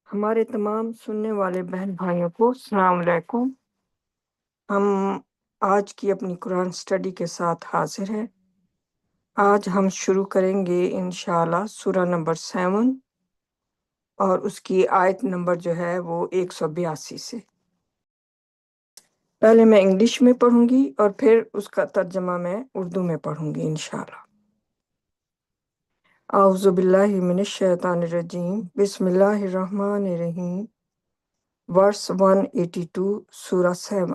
ہمارے تمام سننے والے بہن بھائیوں کو السلام علیکم۔ ہم آج کی اپنی قرآن سٹڈی کے ساتھ حاضر ہیں۔ آج ہم شروع کریں گے انشاءاللہ سورہ نمبر 7 اور اس کی آیت نمبر جو ہے وہ 182 سے۔ پہلے میں انگلش میں پڑھوں گی اور پھر اس کا ترجمہ میں اردو میں پڑھوں گی انشاءاللہ۔ اعوذ باللہ من الشیطان الرجیم، بسم اللہ الرحمن الرحیم۔ Verse 182, Surah 7.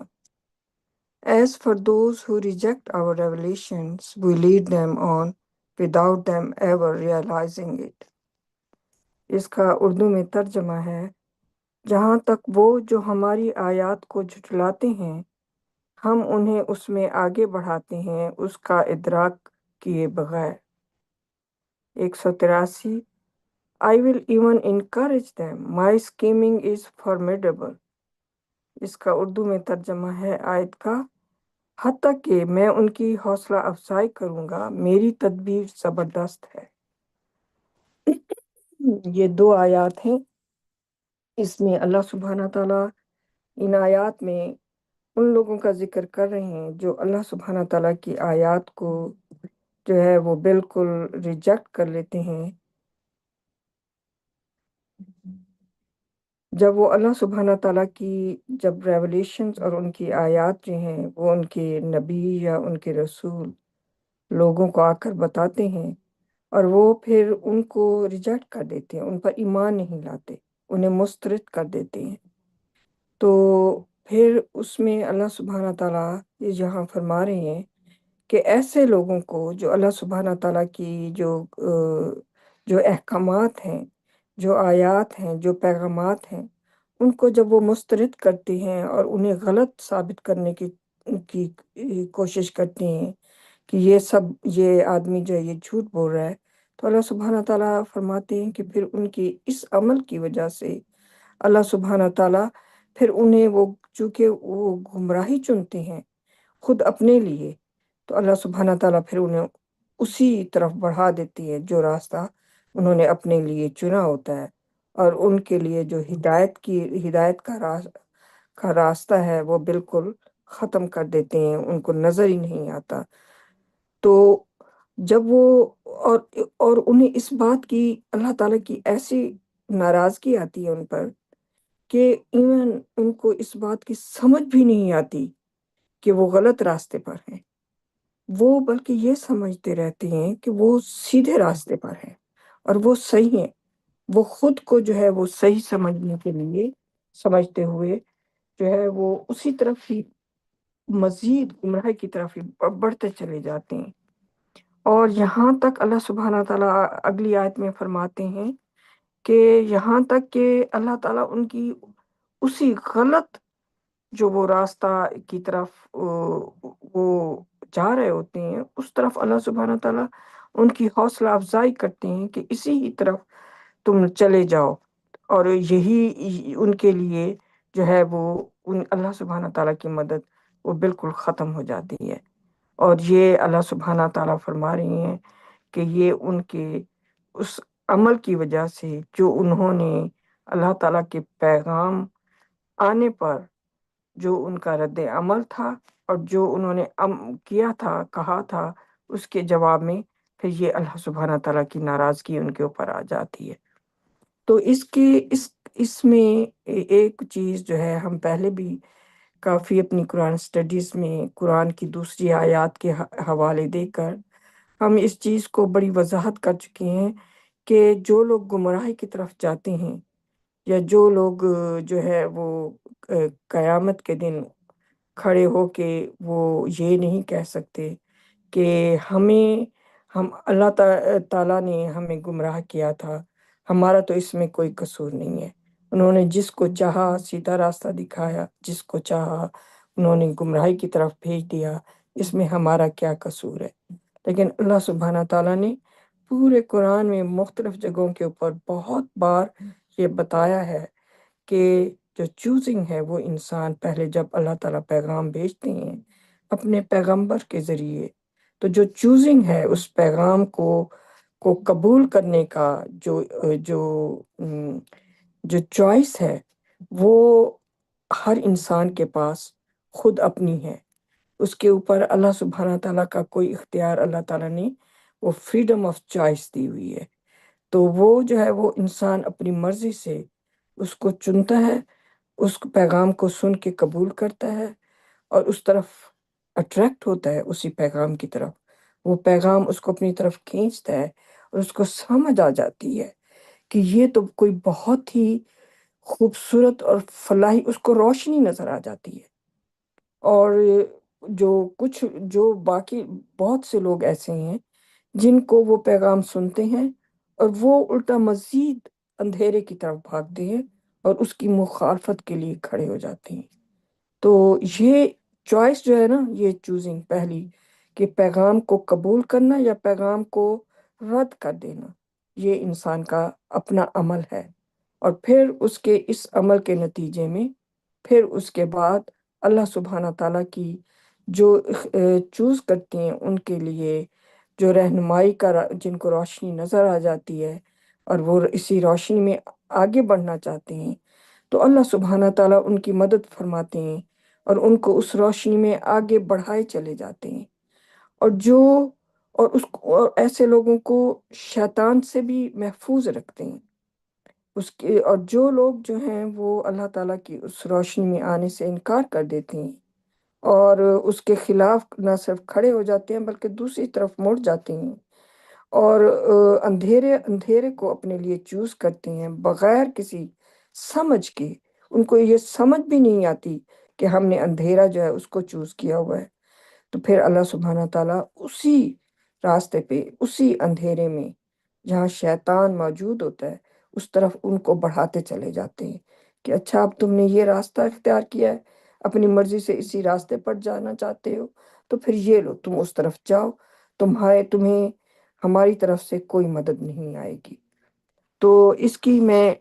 As for those who reject our revelations, we lead them on without them ever realizing it. اس کا اردو میں ترجمہ ہے، جہاں تک وہ جو ہماری آیات کو جھٹلاتے ہیں، ہم انہیں اس میں آگے بڑھاتے ہیں اس کا ادراک کیے بغیر۔ 183 I will even encourage them. My scheming is formidable. اس کا اردو میں ترجمہ ہے آیت کا، حتیٰ کہ میں ان کی حوصلہ افزائی کروں گا، میری تدبیر زبردست ہے۔ یہ 2 آیات ہیں۔ اس میں اللہ سبحانہ تعالیٰ ان آیات میں ان لوگوں کا ذکر کر رہے ہیں جو اللہ سبحانہ تعالیٰ کی آیات کو جو ہے وہ بالکل ریجیکٹ کر لیتے ہیں۔ جب وہ اللہ سبحانہ تعالیٰ کی جب ریولیشنز اور ان کی آیات جو ہیں وہ ان کے نبی یا ان کے رسول لوگوں کو آ کر بتاتے ہیں اور وہ پھر ان کو ریجیکٹ کر دیتے ہیں، ان پر ایمان نہیں لاتے، انہیں مسترد کر دیتے ہیں، تو پھر اس میں اللہ سبحانہ تعالیٰ یہ جہاں فرما رہے ہیں کہ ایسے لوگوں کو جو اللہ سبحانہ تعالیٰ کی جو احکامات ہیں، جو آیات ہیں، جو پیغامات ہیں، ان کو جب وہ مسترد کرتے ہیں اور انہیں غلط ثابت کرنے کی کوشش کرتے ہیں کہ یہ آدمی جو ہے یہ جھوٹ بول رہا ہے، تو اللہ سبحانہ تعالیٰ فرماتے ہیں کہ پھر ان کی اس عمل کی وجہ سے اللہ سبحانہ تعالیٰ پھر انہیں چونکہ وہ گمراہی چنتے ہیں خود اپنے لیے، تو اللہ سبحانہ تعالیٰ پھر انہیں اسی طرف بڑھا دیتی ہے جو راستہ انہوں نے اپنے لیے چنا ہوتا ہے، اور ان کے لیے جو ہدایت کا راستہ ہے وہ بالکل ختم کر دیتے ہیں، ان کو نظر ہی نہیں آتا۔ تو جب وہ اور انہیں اس بات کی اللہ تعالیٰ کی ایسی ناراضگی آتی ہے ان پر کہ ایون ان کو اس بات کی سمجھ بھی نہیں آتی کہ وہ غلط راستے پر ہیں، وہ بلکہ یہ سمجھتے رہتے ہیں کہ وہ سیدھے راستے پر ہیں اور وہ صحیح ہیں، وہ خود کو جو ہے وہ صحیح سمجھنے کے لیے سمجھتے ہوئے جو ہے وہ اسی طرف ہی مزید گمراہی کی طرف ہی بڑھتے چلے جاتے ہیں۔ اور یہاں تک اللہ سبحانہ تعالیٰ اگلی آیت میں فرماتے ہیں کہ یہاں تک کہ اللہ تعالیٰ ان کی اسی غلط جو وہ راستہ کی طرف وہ جا رہے ہوتے ہیں، اس طرف اللہ سبحانہ تعالیٰ ان کی حوصلہ افزائی کرتے ہیں کہ اسی ہی طرف تم چلے جاؤ، اور یہی ان کے لیے جو ہے وہ اللہ سبحانہ تعالیٰ کی مدد وہ بالکل ختم ہو جاتی ہے۔ اور یہ اللہ سبحانہ تعالیٰ فرما رہی ہیں کہ یہ ان کے اس عمل کی وجہ سے جو انہوں نے اللہ تعالیٰ کے پیغام آنے پر جو ان کا رد عمل تھا اور جو انہوں نے کیا تھا، کہا تھا، اس کے جواب میں پھر یہ اللہ سبحانہ تعالیٰ کی ناراضگی ان کے اوپر آ جاتی ہے۔ تو اس میں ایک چیز جو ہے ہم پہلے بھی کافی اپنی قرآن سٹڈیز میں قرآن کی دوسری آیات کے حوالے دے کر ہم اس چیز کو بڑی وضاحت کر چکے ہیں کہ جو لوگ گمراہی کی طرف جاتے ہیں یا جو لوگ جو ہے وہ قیامت کے دن کھڑے ہو کے وہ یہ نہیں کہہ سکتے کہ ہم اللہ تعالیٰ نے ہمیں گمراہ کیا تھا، ہمارا تو اس میں کوئی قصور نہیں ہے، انہوں نے جس کو چاہا سیدھا راستہ دکھایا، جس کو چاہا انہوں نے گمراہی کی طرف بھیج دیا، اس میں ہمارا کیا قصور ہے۔ لیکن اللہ سبحانہ تعالیٰ نے پورے قرآن میں مختلف جگہوں کے اوپر بہت بار یہ بتایا ہے کہ جو چوزنگ ہے وہ انسان پہلے جب اللہ تعالیٰ پیغام بھیجتے ہیں اپنے پیغمبر کے ذریعے، تو جو چوزنگ ہے اس پیغام کو قبول کرنے کا جو جو چوائس ہے وہ ہر انسان کے پاس خود اپنی ہے، اس کے اوپر اللہ سبحانہ تعالیٰ کا کوئی اختیار اللہ تعالیٰ نے وہ فریڈم آف چوائس دی ہوئی ہے۔ تو وہ جو ہے وہ انسان اپنی مرضی سے اس کو چنتا ہے، اس پیغام کو سن کے قبول کرتا ہے اور اس طرف اٹریکٹ ہوتا ہے، اسی پیغام کی طرف۔ وہ پیغام اس کو اپنی طرف کھینچتا ہے اور اس کو سمجھ آ جاتی ہے کہ یہ تو کوئی بہت ہی خوبصورت اور فلاحی، اس کو روشنی نظر آ جاتی ہے۔ اور جو باقی بہت سے لوگ ایسے ہیں جن کو وہ پیغام سنتے ہیں اور وہ الٹا مزید اندھیرے کی طرف بھاگتے ہیں اور اس کی مخالفت کے لیے کھڑے ہو جاتے ہیں۔ تو یہ چوائس جو ہے نا، یہ چوزنگ پہلی کہ پیغام کو قبول کرنا یا پیغام کو رد کر دینا، یہ انسان کا اپنا عمل ہے۔ اور پھر اس کے اس عمل کے نتیجے میں پھر اس کے بعد اللہ سبحانہ تعالیٰ کی جو چوز کرتے ہیں ان کے لیے جو رہنمائی جن کو روشنی نظر آ جاتی ہے اور وہ اسی روشنی میں آگے بڑھنا چاہتے ہیں، تو اللہ سبحانہ تعالیٰ ان کی مدد فرماتے ہیں اور ان کو اس روشنی میں آگے بڑھائے چلے جاتے ہیں۔ اور اور ایسے لوگوں کو شیطان سے بھی محفوظ رکھتے ہیں۔ اور جو لوگ جو ہیں وہ اللہ تعالیٰ کی اس روشنی میں آنے سے انکار کر دیتے ہیں اور اس کے خلاف نہ صرف کھڑے ہو جاتے ہیں بلکہ دوسری طرف مڑ جاتے ہیں اور اندھیرے کو اپنے لیے چوز کرتے ہیں بغیر کسی سمجھ کے، ان کو یہ سمجھ بھی نہیں آتی کہ ہم نے اندھیرا جو ہے اس کو چوز کیا ہوا ہے، تو پھر اللہ سبحانہ تعالیٰ اسی راستے پہ، اسی اندھیرے میں جہاں شیطان موجود ہوتا ہے اس طرف ان کو بڑھاتے چلے جاتے ہیں کہ اچھا اب تم نے یہ راستہ اختیار کیا ہے، اپنی مرضی سے اسی راستے پر جانا چاہتے ہو، تو پھر یہ لو تم اس طرف جاؤ، تمہیں ہماری طرف سے کوئی مدد نہیں آئے گی۔ تو اس کی میں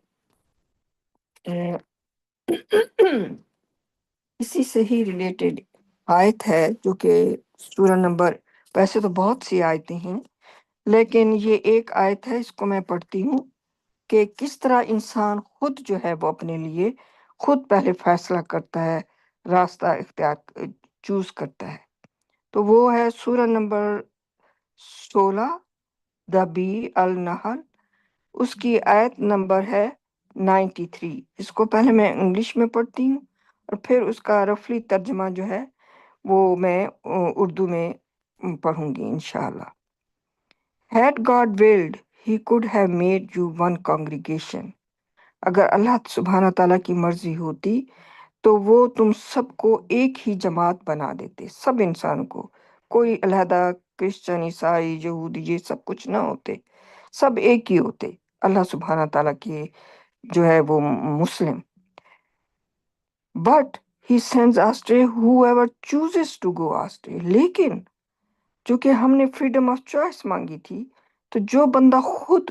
اسی سے ہی ریلیٹڈ آیت ہے جو کہ سورہ نمبر، ویسے تو بہت سی آیتیں ہیں لیکن یہ ایک آیت ہے، اس کو میں پڑھتی ہوں کہ کس طرح انسان خود جو ہے وہ اپنے لیے خود پہلے فیصلہ کرتا ہے، راستہ اختیار چوز کرتا ہے۔ تو وہ ہے سورہ نمبر 16 دبی النحل، اس کی آیت نمبر ہے 93۔ اس کو پہلے میں انگلش میں پڑھتی ہوں اور پھر اس کا رفلی ترجمہ جو ہے وہ میں اردو میں پڑھوں گی انشاءاللہ۔ Had God willed, he could have made you one congregation۔ اگر اللہ سبحانہ تعالیٰ کی مرضی ہوتی تو وہ تم سب کو ایک ہی جماعت بنا دیتے، سب انسان کو، کوئی علیحدہ کرسچن، عیسائی، یہودی یہ سب کچھ نہ ہوتے، سب ایک ہی ہوتے اللہ سبحانہ تعالیٰ کے جو ہے وہ مسلم۔ But he sends astray whoever chooses to go astray۔ لیکن چونکہ ہم نے فریڈم آف چوائس مانگی تھی، تو جو بندہ خود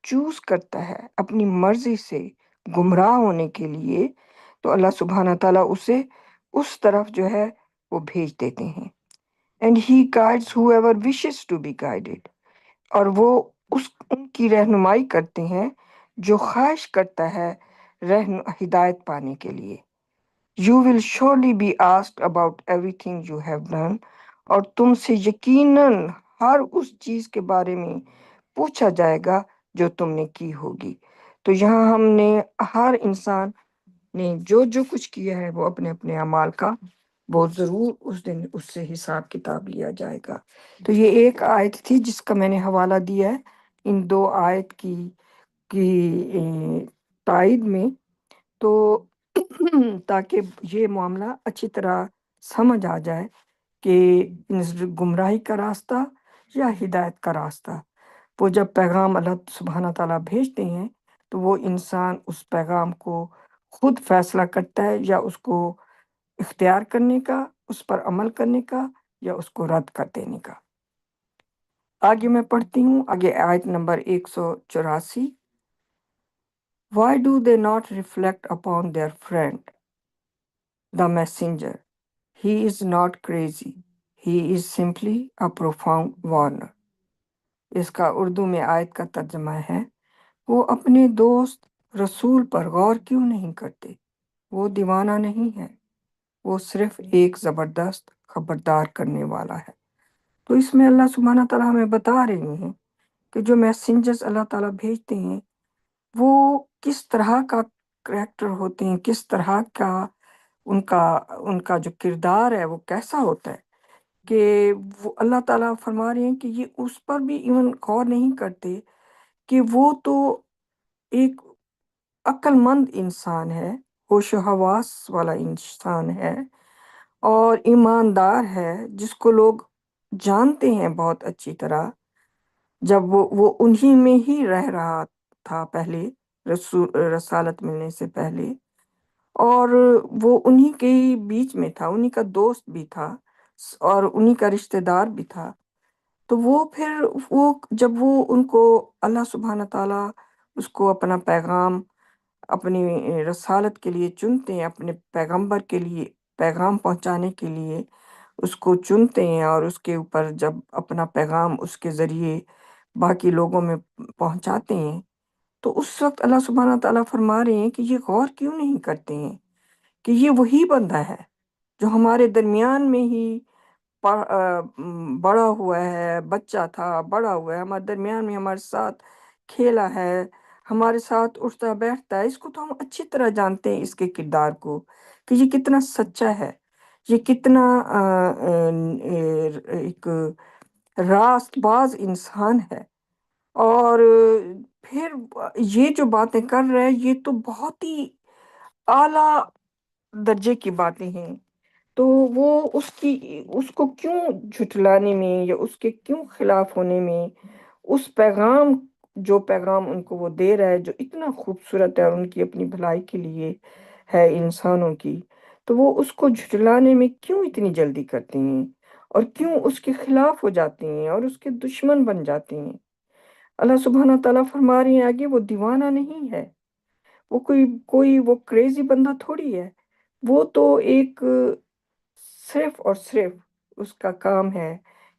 چوز کرتا ہے اپنی مرضی سے گمراہ ہونے کے لیے، تو اللہ سبحانہ تعالیٰ اسے اس طرف جو ہے وہ بھیج دیتے ہیں۔ And he guides whoever wishes to be guided۔ اور وہ ان کی رہنمائی کرتے ہیں جو خواہش کرتا ہے ہدایت پانے کے لیے۔ You will surely be asked about everything you have done۔ اور تم سے یقیناً ہر اس چیز کے بارے میں پوچھا جائے گا جو تم نے کی ہوگی۔ تو یہاں ہم نے ہر انسان نے جو کچھ کیا ہے وہ اپنے اپنے اعمال کا وہ ضرور اس دن اس سے حساب کتاب لیا جائے گا۔ تو یہ ایک آیت تھی جس کا میں نے حوالہ دیا ہے ان دو آیت کی تائید میں، تو تاکہ یہ معاملہ اچھی طرح سمجھ آ جائے کہ گمراہی کا راستہ یا ہدایت کا راستہ، وہ جب پیغام اللہ سبحانہ تعالیٰ بھیجتے ہیں تو وہ انسان اس پیغام کو خود فیصلہ کرتا ہے یا اس کو اختیار کرنے کا، اس پر عمل کرنے کا، یا اس کو رد کر دینے کا۔ آگے میں پڑھتی ہوں، آگے آیت number 184۔ Why do they not reflect upon their friend, the messenger? He is not crazy. He is simply a profound warner۔ اس کا اردو میں آیت کا ترجمہ ہے، وہ اپنے دوست رسول پر غور کیوں نہیں کرتے؟ وہ دیوانہ نہیں ہے، وہ صرف ایک زبردست خبردار کرنے والا ہے۔ تو اس میں اللہ سبحانہ تعالیٰ ہمیں بتا رہے ہیں کہ جو میسنجرز اللہ تعالیٰ بھیجتے ہیں وہ کس طرح کا کریکٹر ہوتے ہیں، کس طرح کا ان کا جو کردار ہے وہ کیسا ہوتا ہے، کہ وہ اللہ تعالیٰ فرما رہے ہیں کہ یہ اس پر بھی ایون غور نہیں کرتے کہ وہ تو ایک عقل مند انسان ہے، ہوش و حواس والا انسان ہے اور ایماندار ہے، جس کو لوگ جانتے ہیں بہت اچھی طرح، جب وہ انہی میں ہی رہ رہا تھا پہلے، رسالت ملنے سے پہلے، اور وہ انہی کے بیچ میں تھا، انہی کا دوست بھی تھا اور انہی کا رشتہ دار بھی تھا۔ تو وہ پھر جب وہ ان کو اللہ سبحانہ تعالیٰ اس کو اپنا پیغام، اپنی رسالت کے لیے چنتے ہیں، اپنے پیغمبر کے لیے پیغام پہنچانے کے لیے اس کو چنتے ہیں، اور اس کے اوپر جب اپنا پیغام اس کے ذریعے باقی لوگوں میں پہنچاتے ہیں، تو اس وقت اللہ سبحانہ تعالیٰ فرما رہے ہیں کہ یہ غور کیوں نہیں کرتے ہیں کہ یہ وہی بندہ ہے جو ہمارے درمیان میں ہی بڑا ہوا ہے، بچہ تھا، بڑا ہوا ہے ہمارے درمیان میں، ہمارے ساتھ کھیلا ہے، ہمارے ساتھ اٹھتا بیٹھتا ہے، اس کو تو ہم اچھی طرح جانتے ہیں، اس کے کردار کو، کہ یہ کتنا سچا ہے، یہ کتنا ایک راست باز انسان ہے، اور پھر یہ جو باتیں کر رہے ہیں یہ تو بہت ہی اعلیٰ درجے کی باتیں ہیں، تو وہ اس کو کیوں جھٹلانے میں یا اس کے کیوں خلاف ہونے میں، اس پیغام جو پیغام ان کو وہ دے رہا ہے جو اتنا خوبصورت ہے اور ان کی اپنی بھلائی کے لیے ہے انسانوں کی، تو وہ اس کو جھٹلانے میں کیوں اتنی جلدی کرتے ہیں اور کیوں اس کے خلاف ہو جاتے ہیں اور اس کے دشمن بن جاتے ہیں؟ اللہ سبحانہ تعالیٰ فرما رہے ہیں آگے، وہ دیوانہ نہیں ہے، وہ کوئی وہ کریزی بندہ تھوڑی ہے، وہ تو ایک صرف اور صرف اس کا کام ہے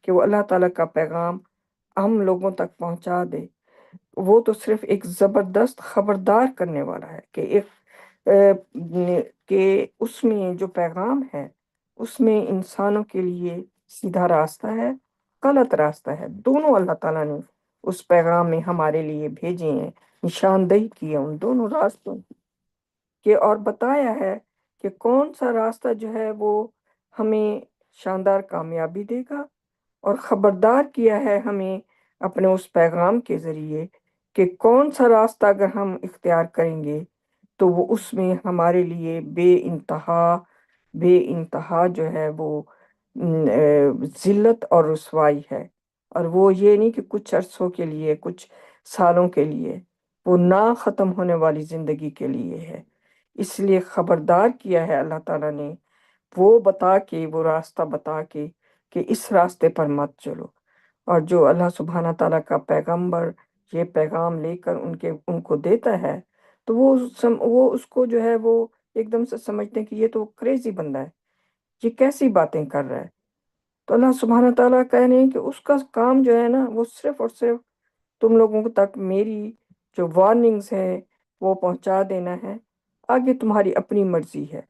کہ وہ اللہ تعالیٰ کا پیغام ہم لوگوں تک پہنچا دے، وہ تو صرف ایک زبردست خبردار کرنے والا ہے کہ اس میں جو پیغام ہے اس میں انسانوں کے لیے سیدھا راستہ ہے، غلط راستہ ہے، دونوں اللہ تعالیٰ نے اس پیغام میں ہمارے لیے بھیجے ہیں، نشاندہی کی ہے ان دونوں راستوں کی، اور بتایا ہے کہ کون سا راستہ جو ہے وہ ہمیں شاندار کامیابی دے گا، اور خبردار کیا ہے ہمیں اپنے اس پیغام کے ذریعے کہ کون سا راستہ اگر ہم اختیار کریں گے تو وہ اس میں ہمارے لیے بے انتہا جو ہے وہ ذلت اور رسوائی ہے، اور وہ یہ نہیں کہ کچھ عرصوں کے لیے، کچھ سالوں کے لیے، وہ نہ ختم ہونے والی زندگی کے لیے ہے۔ اس لیے خبردار کیا ہے اللہ تعالیٰ نے، وہ راستہ بتا کے کہ اس راستے پر مت چلو، اور جو اللہ سبحانہ تعالیٰ کا پیغمبر یہ پیغام لے کر ان کو دیتا ہے تو وہ اس کو جو ہے وہ ایک دم سے سمجھتے ہیں کہ یہ تو کریزی بندہ ہے، یہ کیسی باتیں کر رہا ہے۔ تو اللہ سبحانہ تعالیٰ کہہ رہے ہیں کہ اس کا کام جو ہے نا وہ صرف اور صرف تم لوگوں تک میری جو وارننگز ہیں وہ پہنچا دینا ہے، آگے تمہاری اپنی مرضی ہے۔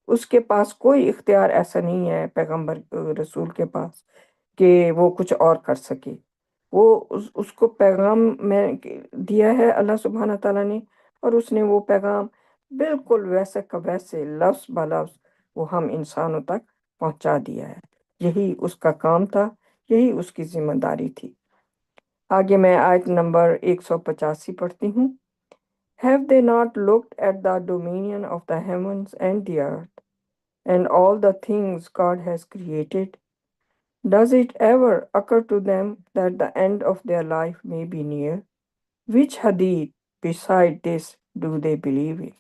اس کے پاس کوئی اختیار ایسا نہیں ہے پیغمبر رسول کے پاس کہ وہ کچھ اور کر سکے، وہ اس کو پیغام میں دیا ہے اللہ سبحانہ تعالیٰ نے، اور اس نے وہ پیغام بالکل ویسے کا ویسے لفظ با لفظ وہ ہم انسانوں تک پہنچا دیا ہے۔ یہی اس کا کام تھا، یہی اس کی ذمہ داری تھی۔ آگے میں آیت نمبر 185 پڑھتی ہوں۔ Have they not looked at the dominion of the heavens and the earth, and all the things God has created? Does it ever occur to them that the end of their life may be near? Which hadith beside this do they believe in?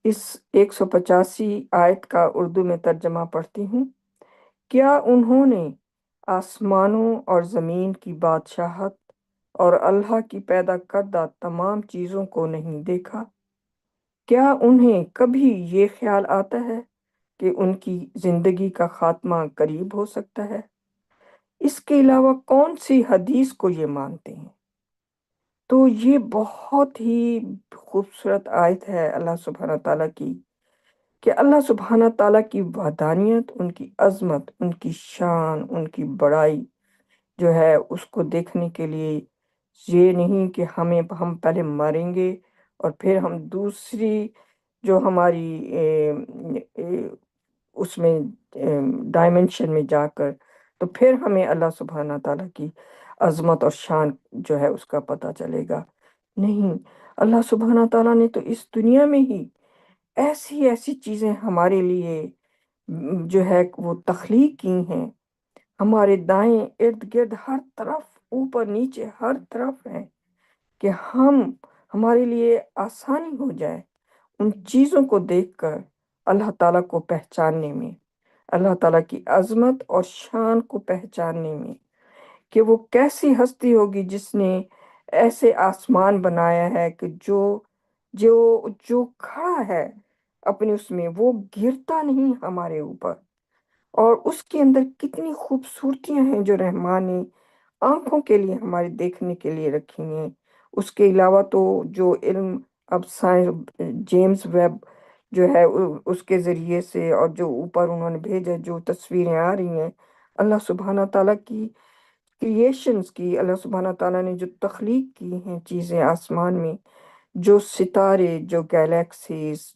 اس 185 آیت کا اردو میں ترجمہ پڑھتی ہوں۔ کیا انہوں نے آسمانوں اور زمین کی بادشاہت اور اللہ کی پیدا کردہ تمام چیزوں کو نہیں دیکھا؟ کیا انہیں کبھی یہ خیال آتا ہے کہ ان کی زندگی کا خاتمہ قریب ہو سکتا ہے؟ اس کے علاوہ کون سی حدیث کو یہ مانتے ہیں؟ تو یہ بہت ہی خوبصورت آیت ہے اللہ سبحانہ تعالیٰ کی، کہ اللہ سبحانہ تعالیٰ کی وحدانیت، ان کی عظمت، ان کی شان، ان کی بڑائی جو ہے اس کو دیکھنے کے لیے یہ نہیں کہ ہم پہلے مریں گے اور پھر ہم دوسری جو ہماری اس میں ڈائمنشن میں جا کر تو پھر ہمیں اللہ سبحانہ تعالیٰ کی عظمت اور شان جو ہے اس کا پتہ چلے گا۔ نہیں، اللہ سبحانہ تعالیٰ نے تو اس دنیا میں ہی ایسی ایسی چیزیں ہمارے لیے جو ہے وہ تخلیق کی ہیں، ہمارے دائیں ارد گرد ہر طرف، اوپر نیچے ہر طرف ہیں، کہ ہمارے لیے آسانی ہو جائے ان چیزوں کو دیکھ کر اللہ تعالیٰ کو پہچاننے میں، اللہ تعالیٰ کی عظمت اور شان کو پہچاننے میں، کہ وہ کیسی ہستی ہوگی جس نے ایسے آسمان بنایا ہے کہ جو جو جو کھڑا ہے اپنے اس میں، وہ گرتا نہیں ہمارے اوپر، اور اس کے اندر کتنی خوبصورتیاں ہیں جو رحمان نے آنکھوں کے لیے ہمارے دیکھنے کے لیے رکھی ہیں۔ اس کے علاوہ تو جو علم اب سائنس جیمز ویب جو ہے اس کے ذریعے سے، اور جو اوپر انہوں نے بھیجا جو تصویریں آ رہی ہیں اللہ سبحانہ تعالیٰ کی کریشنز کی، اللہ سبحانہ تعالیٰ نے جو تخلیق کی ہیں چیزیں آسمان میں، جو ستارے، جو گیلیکسیز،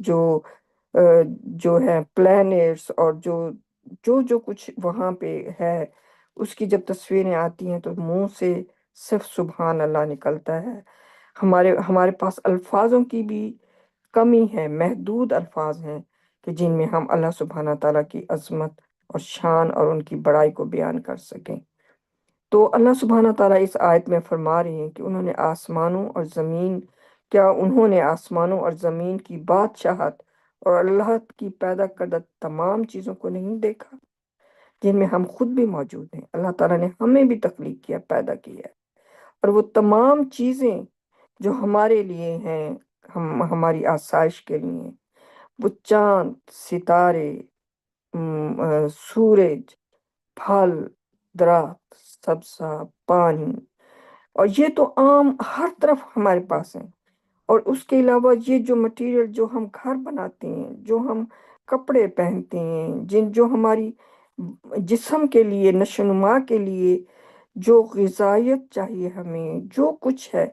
جو ہے پلانٹس، اور جو کچھ وہاں پہ ہے، اس کی جب تصویریں آتی ہیں تو منہ سے صرف سبحان اللہ نکلتا ہے۔ ہمارے پاس الفاظوں کی بھی کمی ہے، محدود الفاظ ہیں کہ جن میں ہم اللہ سبحانہ تعالیٰ کی عظمت اور شان اور ان کی بڑائی کو بیان کر سکیں۔ تو اللہ سبحانہ تعالیٰ اس آیت میں فرما رہے ہیں کہ انہوں نے آسمانوں اور زمین کی بادشاہت اور اللہ کی پیدا کردہ تمام چیزوں کو نہیں دیکھا جن میں ہم خود بھی موجود ہیں۔ اللہ تعالیٰ نے ہمیں بھی تخلیق کیا، پیدا کیا، اور وہ تمام چیزیں جو ہمارے لیے ہیں، ہماری آسائش کے لیے ہیں، وہ چاند، ستارے، سورج، پھل، درخت، سبزہ، پانی، اور یہ تو عام ہر طرف ہمارے پاس ہیں۔ اور اس کے علاوہ یہ جو مٹیریل جو ہم گھر بناتے ہیں، جو ہم کپڑے پہنتے ہیں، جو ہماری جسم کے لیے، نشو و نما کے لیے جو غذائیت چاہیے ہمیں، جو کچھ ہے،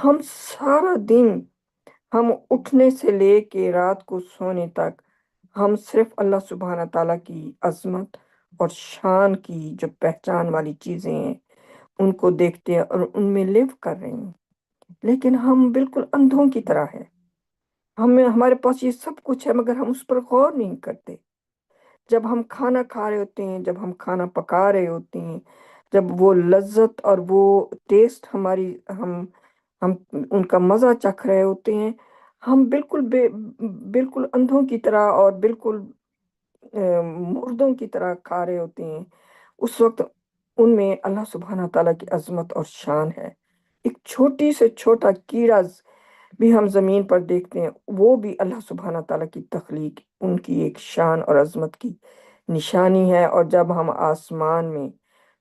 ہم سارا دن، ہم اٹھنے سے لے کے رات کو سونے تک، ہم صرف اللہ سبحانہ تعالیٰ کی عظمت اور شان کی جو پہچان والی چیزیں ہیں ان کو دیکھتے ہیں اور ان میں لیو کر رہے ہیں، لیکن ہم بالکل اندھوں کی طرح ہیں۔ ہمارے پاس یہ سب کچھ ہے مگر ہم اس پر غور نہیں کرتے۔ جب ہم کھانا کھا رہے ہوتے ہیں، جب ہم کھانا پکا رہے ہوتے ہیں، جب وہ لذت اور وہ ٹیسٹ ہم ان کا مزہ چکھ رہے ہوتے ہیں، ہم بالکل اندھوں کی طرح اور بالکل مردوں کی طرح کھا رہے ہوتے ہیں۔ اس وقت ان میں اللہ سبحانہ تعالیٰ کی عظمت اور شان ہے۔ ایک چھوٹی سے چھوٹا کیڑا بھی ہم زمین پر دیکھتے ہیں، وہ بھی اللہ سبحانہ تعالیٰ کی تخلیق، ان کی ایک شان اور عظمت کی نشانی ہے۔ اور جب ہم آسمان میں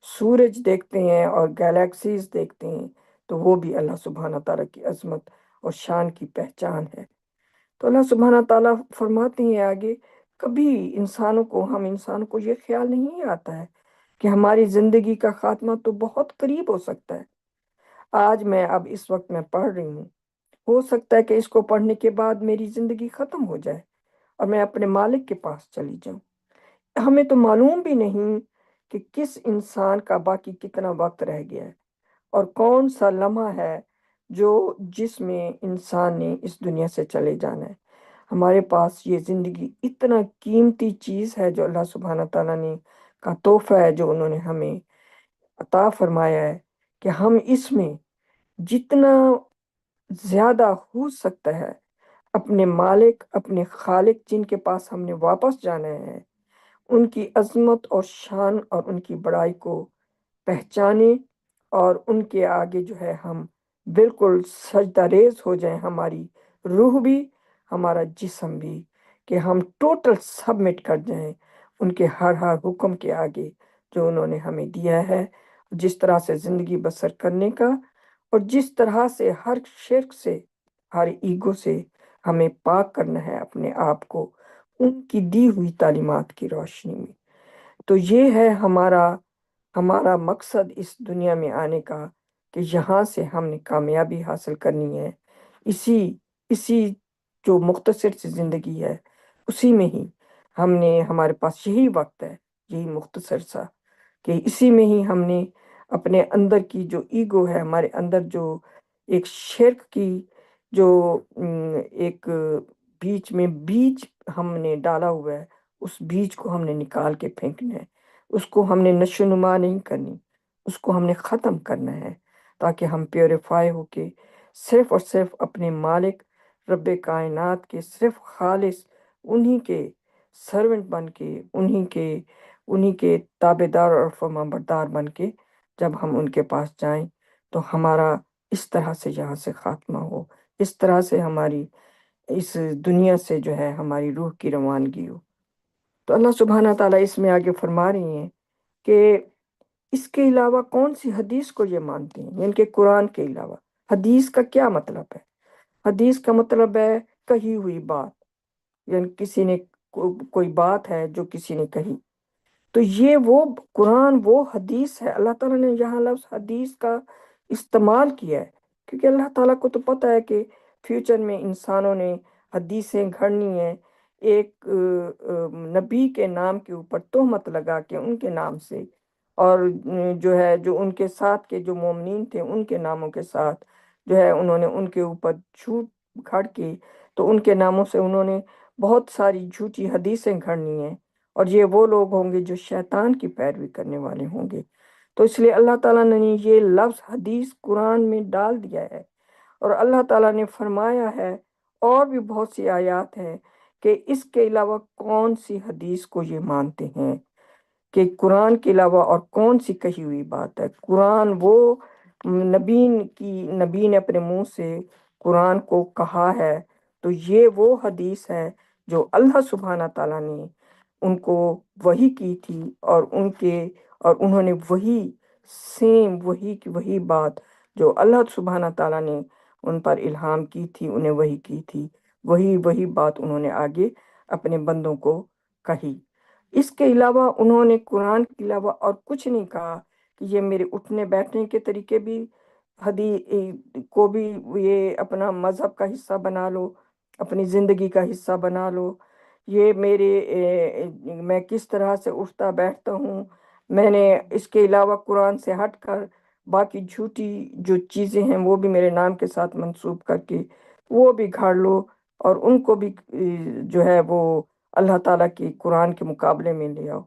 سورج دیکھتے ہیں اور گیلیکسیز دیکھتے ہیں تو وہ بھی اللہ سبحانہ تعالیٰ کی عظمت اور شان کی پہچان ہے۔ تو اللہ سبحانہ تعالیٰ فرماتے ہیں آگے، کبھی ہم انسانوں کو یہ خیال نہیں آتا ہے کہ ہماری زندگی کا خاتمہ تو بہت قریب ہو سکتا ہے۔ آج اب اس وقت میں پڑھ رہی ہوں، ہو سکتا ہے کہ اس کو پڑھنے کے بعد میری زندگی ختم ہو جائے اور میں اپنے مالک کے پاس چلی جاؤں۔ ہمیں تو معلوم بھی نہیں کہ کس انسان کا باقی کتنا وقت رہ گیا ہے، اور کون سا لمحہ ہے جس میں انسان نے اس دنیا سے چلے جانا ہے۔ ہمارے پاس یہ زندگی اتنا قیمتی چیز ہے جو اللہ سبحانہ تعالیٰ نے کا تحفہ ہے، جو انہوں نے ہمیں عطا فرمایا ہے، کہ ہم اس میں جتنا زیادہ ہو سکتا ہے اپنے مالک، اپنے خالق جن کے پاس ہم نے واپس جانا ہے، ان کی عظمت اور شان اور ان کی بڑائی کو پہچانے، اور ان کے آگے جو ہے ہم بالکل سجدہ ریز ہو جائیں، ہماری روح بھی، ہمارا جسم بھی، کہ ہم ٹوٹل سبمٹ کر جائیں ان کے ہر حکم کے آگے جو انہوں نے ہمیں دیا ہے، جس طرح سے زندگی بسر کرنے کا، اور جس طرح سے ہر شرک سے، ہر ایگو سے ہمیں پاک کرنا ہے اپنے آپ کو ان کی دی ہوئی تعلیمات کی روشنی میں۔ تو یہ ہے ہمارا مقصد اس دنیا میں آنے کا، کہ یہاں سے ہم نے کامیابی حاصل کرنی ہے۔ اسی جو مختصر سی زندگی ہے اسی میں ہی ہمارے پاس یہی وقت ہے، یہی مختصر سا، کہ اسی میں ہی ہم نے اپنے اندر کی جو ایگو ہے، ہمارے اندر جو ایک شرک کی جو ایک بیچ میں بیج ہم نے ڈالا ہوا ہے، اس بیج کو ہم نے نکال کے پھینکنا ہے، اس کو ہم نے نشو نما نہیں کرنی، اس کو ہم نے ختم کرنا ہے، تاکہ ہم پیوریفائی ہو کے صرف اور صرف اپنے مالک رب کائنات کے صرف خالص انہی کے سرونٹ بن کے، انہی کے تابع دار اور فرما بردار بن کے جب ہم ان کے پاس جائیں تو ہمارا اس طرح سے یہاں سے خاتمہ ہو، اس طرح سے ہماری اس دنیا سے جو ہے ہماری روح کی روانگی ہو۔ تو اللہ سبحانہ تعالیٰ اس میں آگے فرما رہی ہیں کہ اس کے علاوہ کون سی حدیث کو یہ مانتے ہیں، یعنی کہ قرآن کے علاوہ۔ حدیث کا کیا مطلب ہے؟ حدیث کا مطلب ہے کہی ہوئی بات، یعنی کسی نے کوئی بات ہے جو کسی نے کہی، تو یہ وہ قرآن وہ حدیث ہے۔ اللہ تعالیٰ نے یہاں لفظ حدیث کا استعمال کیا ہے کیونکہ اللہ تعالیٰ کو تو پتہ ہے کہ فیوچر میں انسانوں نے حدیثیں گھڑنی ہیں، ایک نبی کے نام کے اوپر تہمت لگا کے ان کے نام سے، اور جو ہے جو ان کے ساتھ کے جو مومنین تھے ان کے ناموں کے ساتھ جو ہے انہوں نے ان کے اوپر جھوٹ گھڑ کے، تو ان کے ناموں سے انہوں نے بہت ساری جھوٹی حدیثیں گھڑنی ہیں، اور یہ وہ لوگ ہوں گے جو شیطان کی پیروی کرنے والے ہوں گے۔ تو اس لیے اللہ تعالیٰ نے یہ لفظ حدیث قرآن میں ڈال دیا ہے، اور اللہ تعالیٰ نے فرمایا ہے، اور بھی بہت سی آیات ہیں کہ اس کے علاوہ کون سی حدیث کو یہ مانتے ہیں، کہ قرآن کے علاوہ اور کون سی کہی ہوئی بات ہے۔ قرآن وہ نبی نے اپنے منہ سے قرآن کو کہا ہے، تو یہ وہ حدیث ہے جو اللہ سبحانہ تعالیٰ نے ان کو وحی کی تھی، اور انہوں نے وہی بات جو اللہ سبحانہ تعالیٰ نے ان پر الہام کی تھی، انہیں وحی کی تھی، وہی بات انہوں نے آگے اپنے بندوں کو کہی۔ اس کے علاوہ انہوں نے قرآن کے علاوہ اور کچھ نہیں کہا کہ یہ میرے اٹھنے بیٹھنے کے طریقے بھی کو بھی یہ اپنا مذہب کا حصہ بنا لو، اپنی زندگی کا حصہ بنا لو، یہ میں کس طرح سے اٹھتا بیٹھتا ہوں، میں نے اس کے علاوہ قرآن سے ہٹ کر باقی جھوٹی جو چیزیں ہیں وہ بھی میرے نام کے ساتھ منسوب کر کے وہ بھی گھاڑ لو، اور ان کو بھی جو ہے وہ اللہ تعالیٰ کی قرآن کے مقابلے میں لے آؤ۔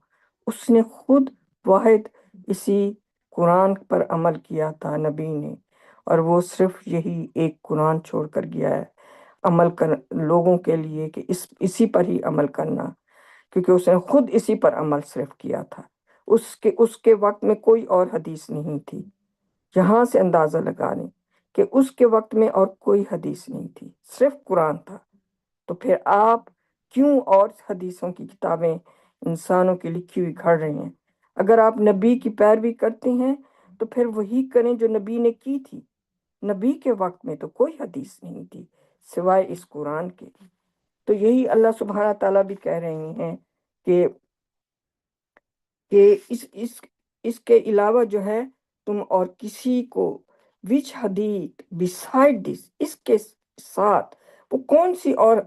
اس نے خود واحد اسی قرآن پر عمل کیا تھا نبی نے، اور وہ صرف یہی ایک قرآن چھوڑ کر گیا ہے عمل کر لوگوں کے لیے، کہ اسی پر ہی عمل کرنا، کیونکہ اس نے خود اسی پر عمل صرف کیا تھا۔ اس کے وقت میں کوئی اور حدیث نہیں تھی، یہاں سے اندازہ لگا لیں کہ اس کے وقت میں اور کوئی حدیث نہیں تھی، صرف قرآن تھا۔ تو پھر آپ کیوں اور حدیثوں کی کتابیں انسانوں کی لکھی ہوئی گھڑ رہے ہیں؟ اگر آپ نبی کی پیروی کرتے ہیں تو پھر وہی کریں جو نبی نے کی تھی۔ نبی کے وقت میں تو کوئی حدیث نہیں تھی سوائے اس قرآن کے۔ تو یہی اللہ سبحانہ تعالیٰ بھی کہہ رہے ہیں کہ اس کے علاوہ جو ہے تم اور کسی کو which حدیث beside this، اس کے ساتھ وہ کون سی اور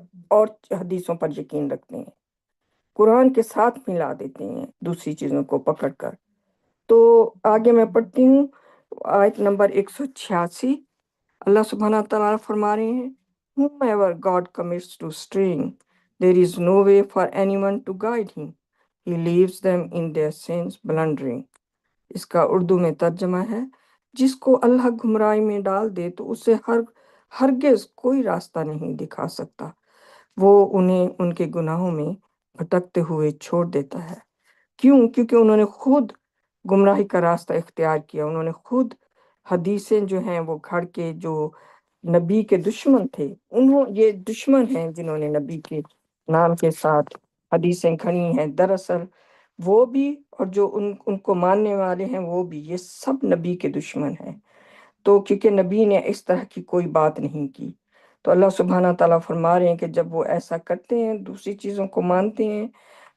حدیثوں پر یقین رکھتے ہیں، قرآن کے ساتھ ملا دیتے ہیں دوسری چیزوں کو پکڑ کر۔ تو آگے میں پڑھتی ہوں آیت نمبر 186۔ اللہ سبحانہ تعالیٰ فرما رہے ہیں whomever God commits to straying there is no way for anyone to guide him, he leaves them in their sins blundering۔ اس کا اردو میں ترجمہ ہے جس کو اللہ گمراہی میں ڈال دے تو اسے ہرگز کوئی راستہ نہیں دکھا سکتا، وہ انہیں ان کے گناہوں میں بھٹکتے ہوئے چھوڑ دیتا ہے۔ کیونکہ انہوں نے خود گمراہی کا راستہ اختیار کیا، انہوں نے خود حدیثیں جو ہیں وہ گھڑ کے، جو نبی کے دشمن تھے، یہ دشمن ہیں جنہوں نے نبی کے نام کے ساتھ حدیثیں گھڑی ہیں، دراصل وہ بھی اور جو ان کو ماننے والے ہیں وہ بھی، یہ سب نبی کے دشمن ہیں۔ تو کیونکہ نبی نے اس طرح کی کوئی بات نہیں کی، تو اللہ سبحانہ تعالیٰ فرما رہے ہیں کہ جب وہ ایسا کرتے ہیں، دوسری چیزوں کو مانتے ہیں،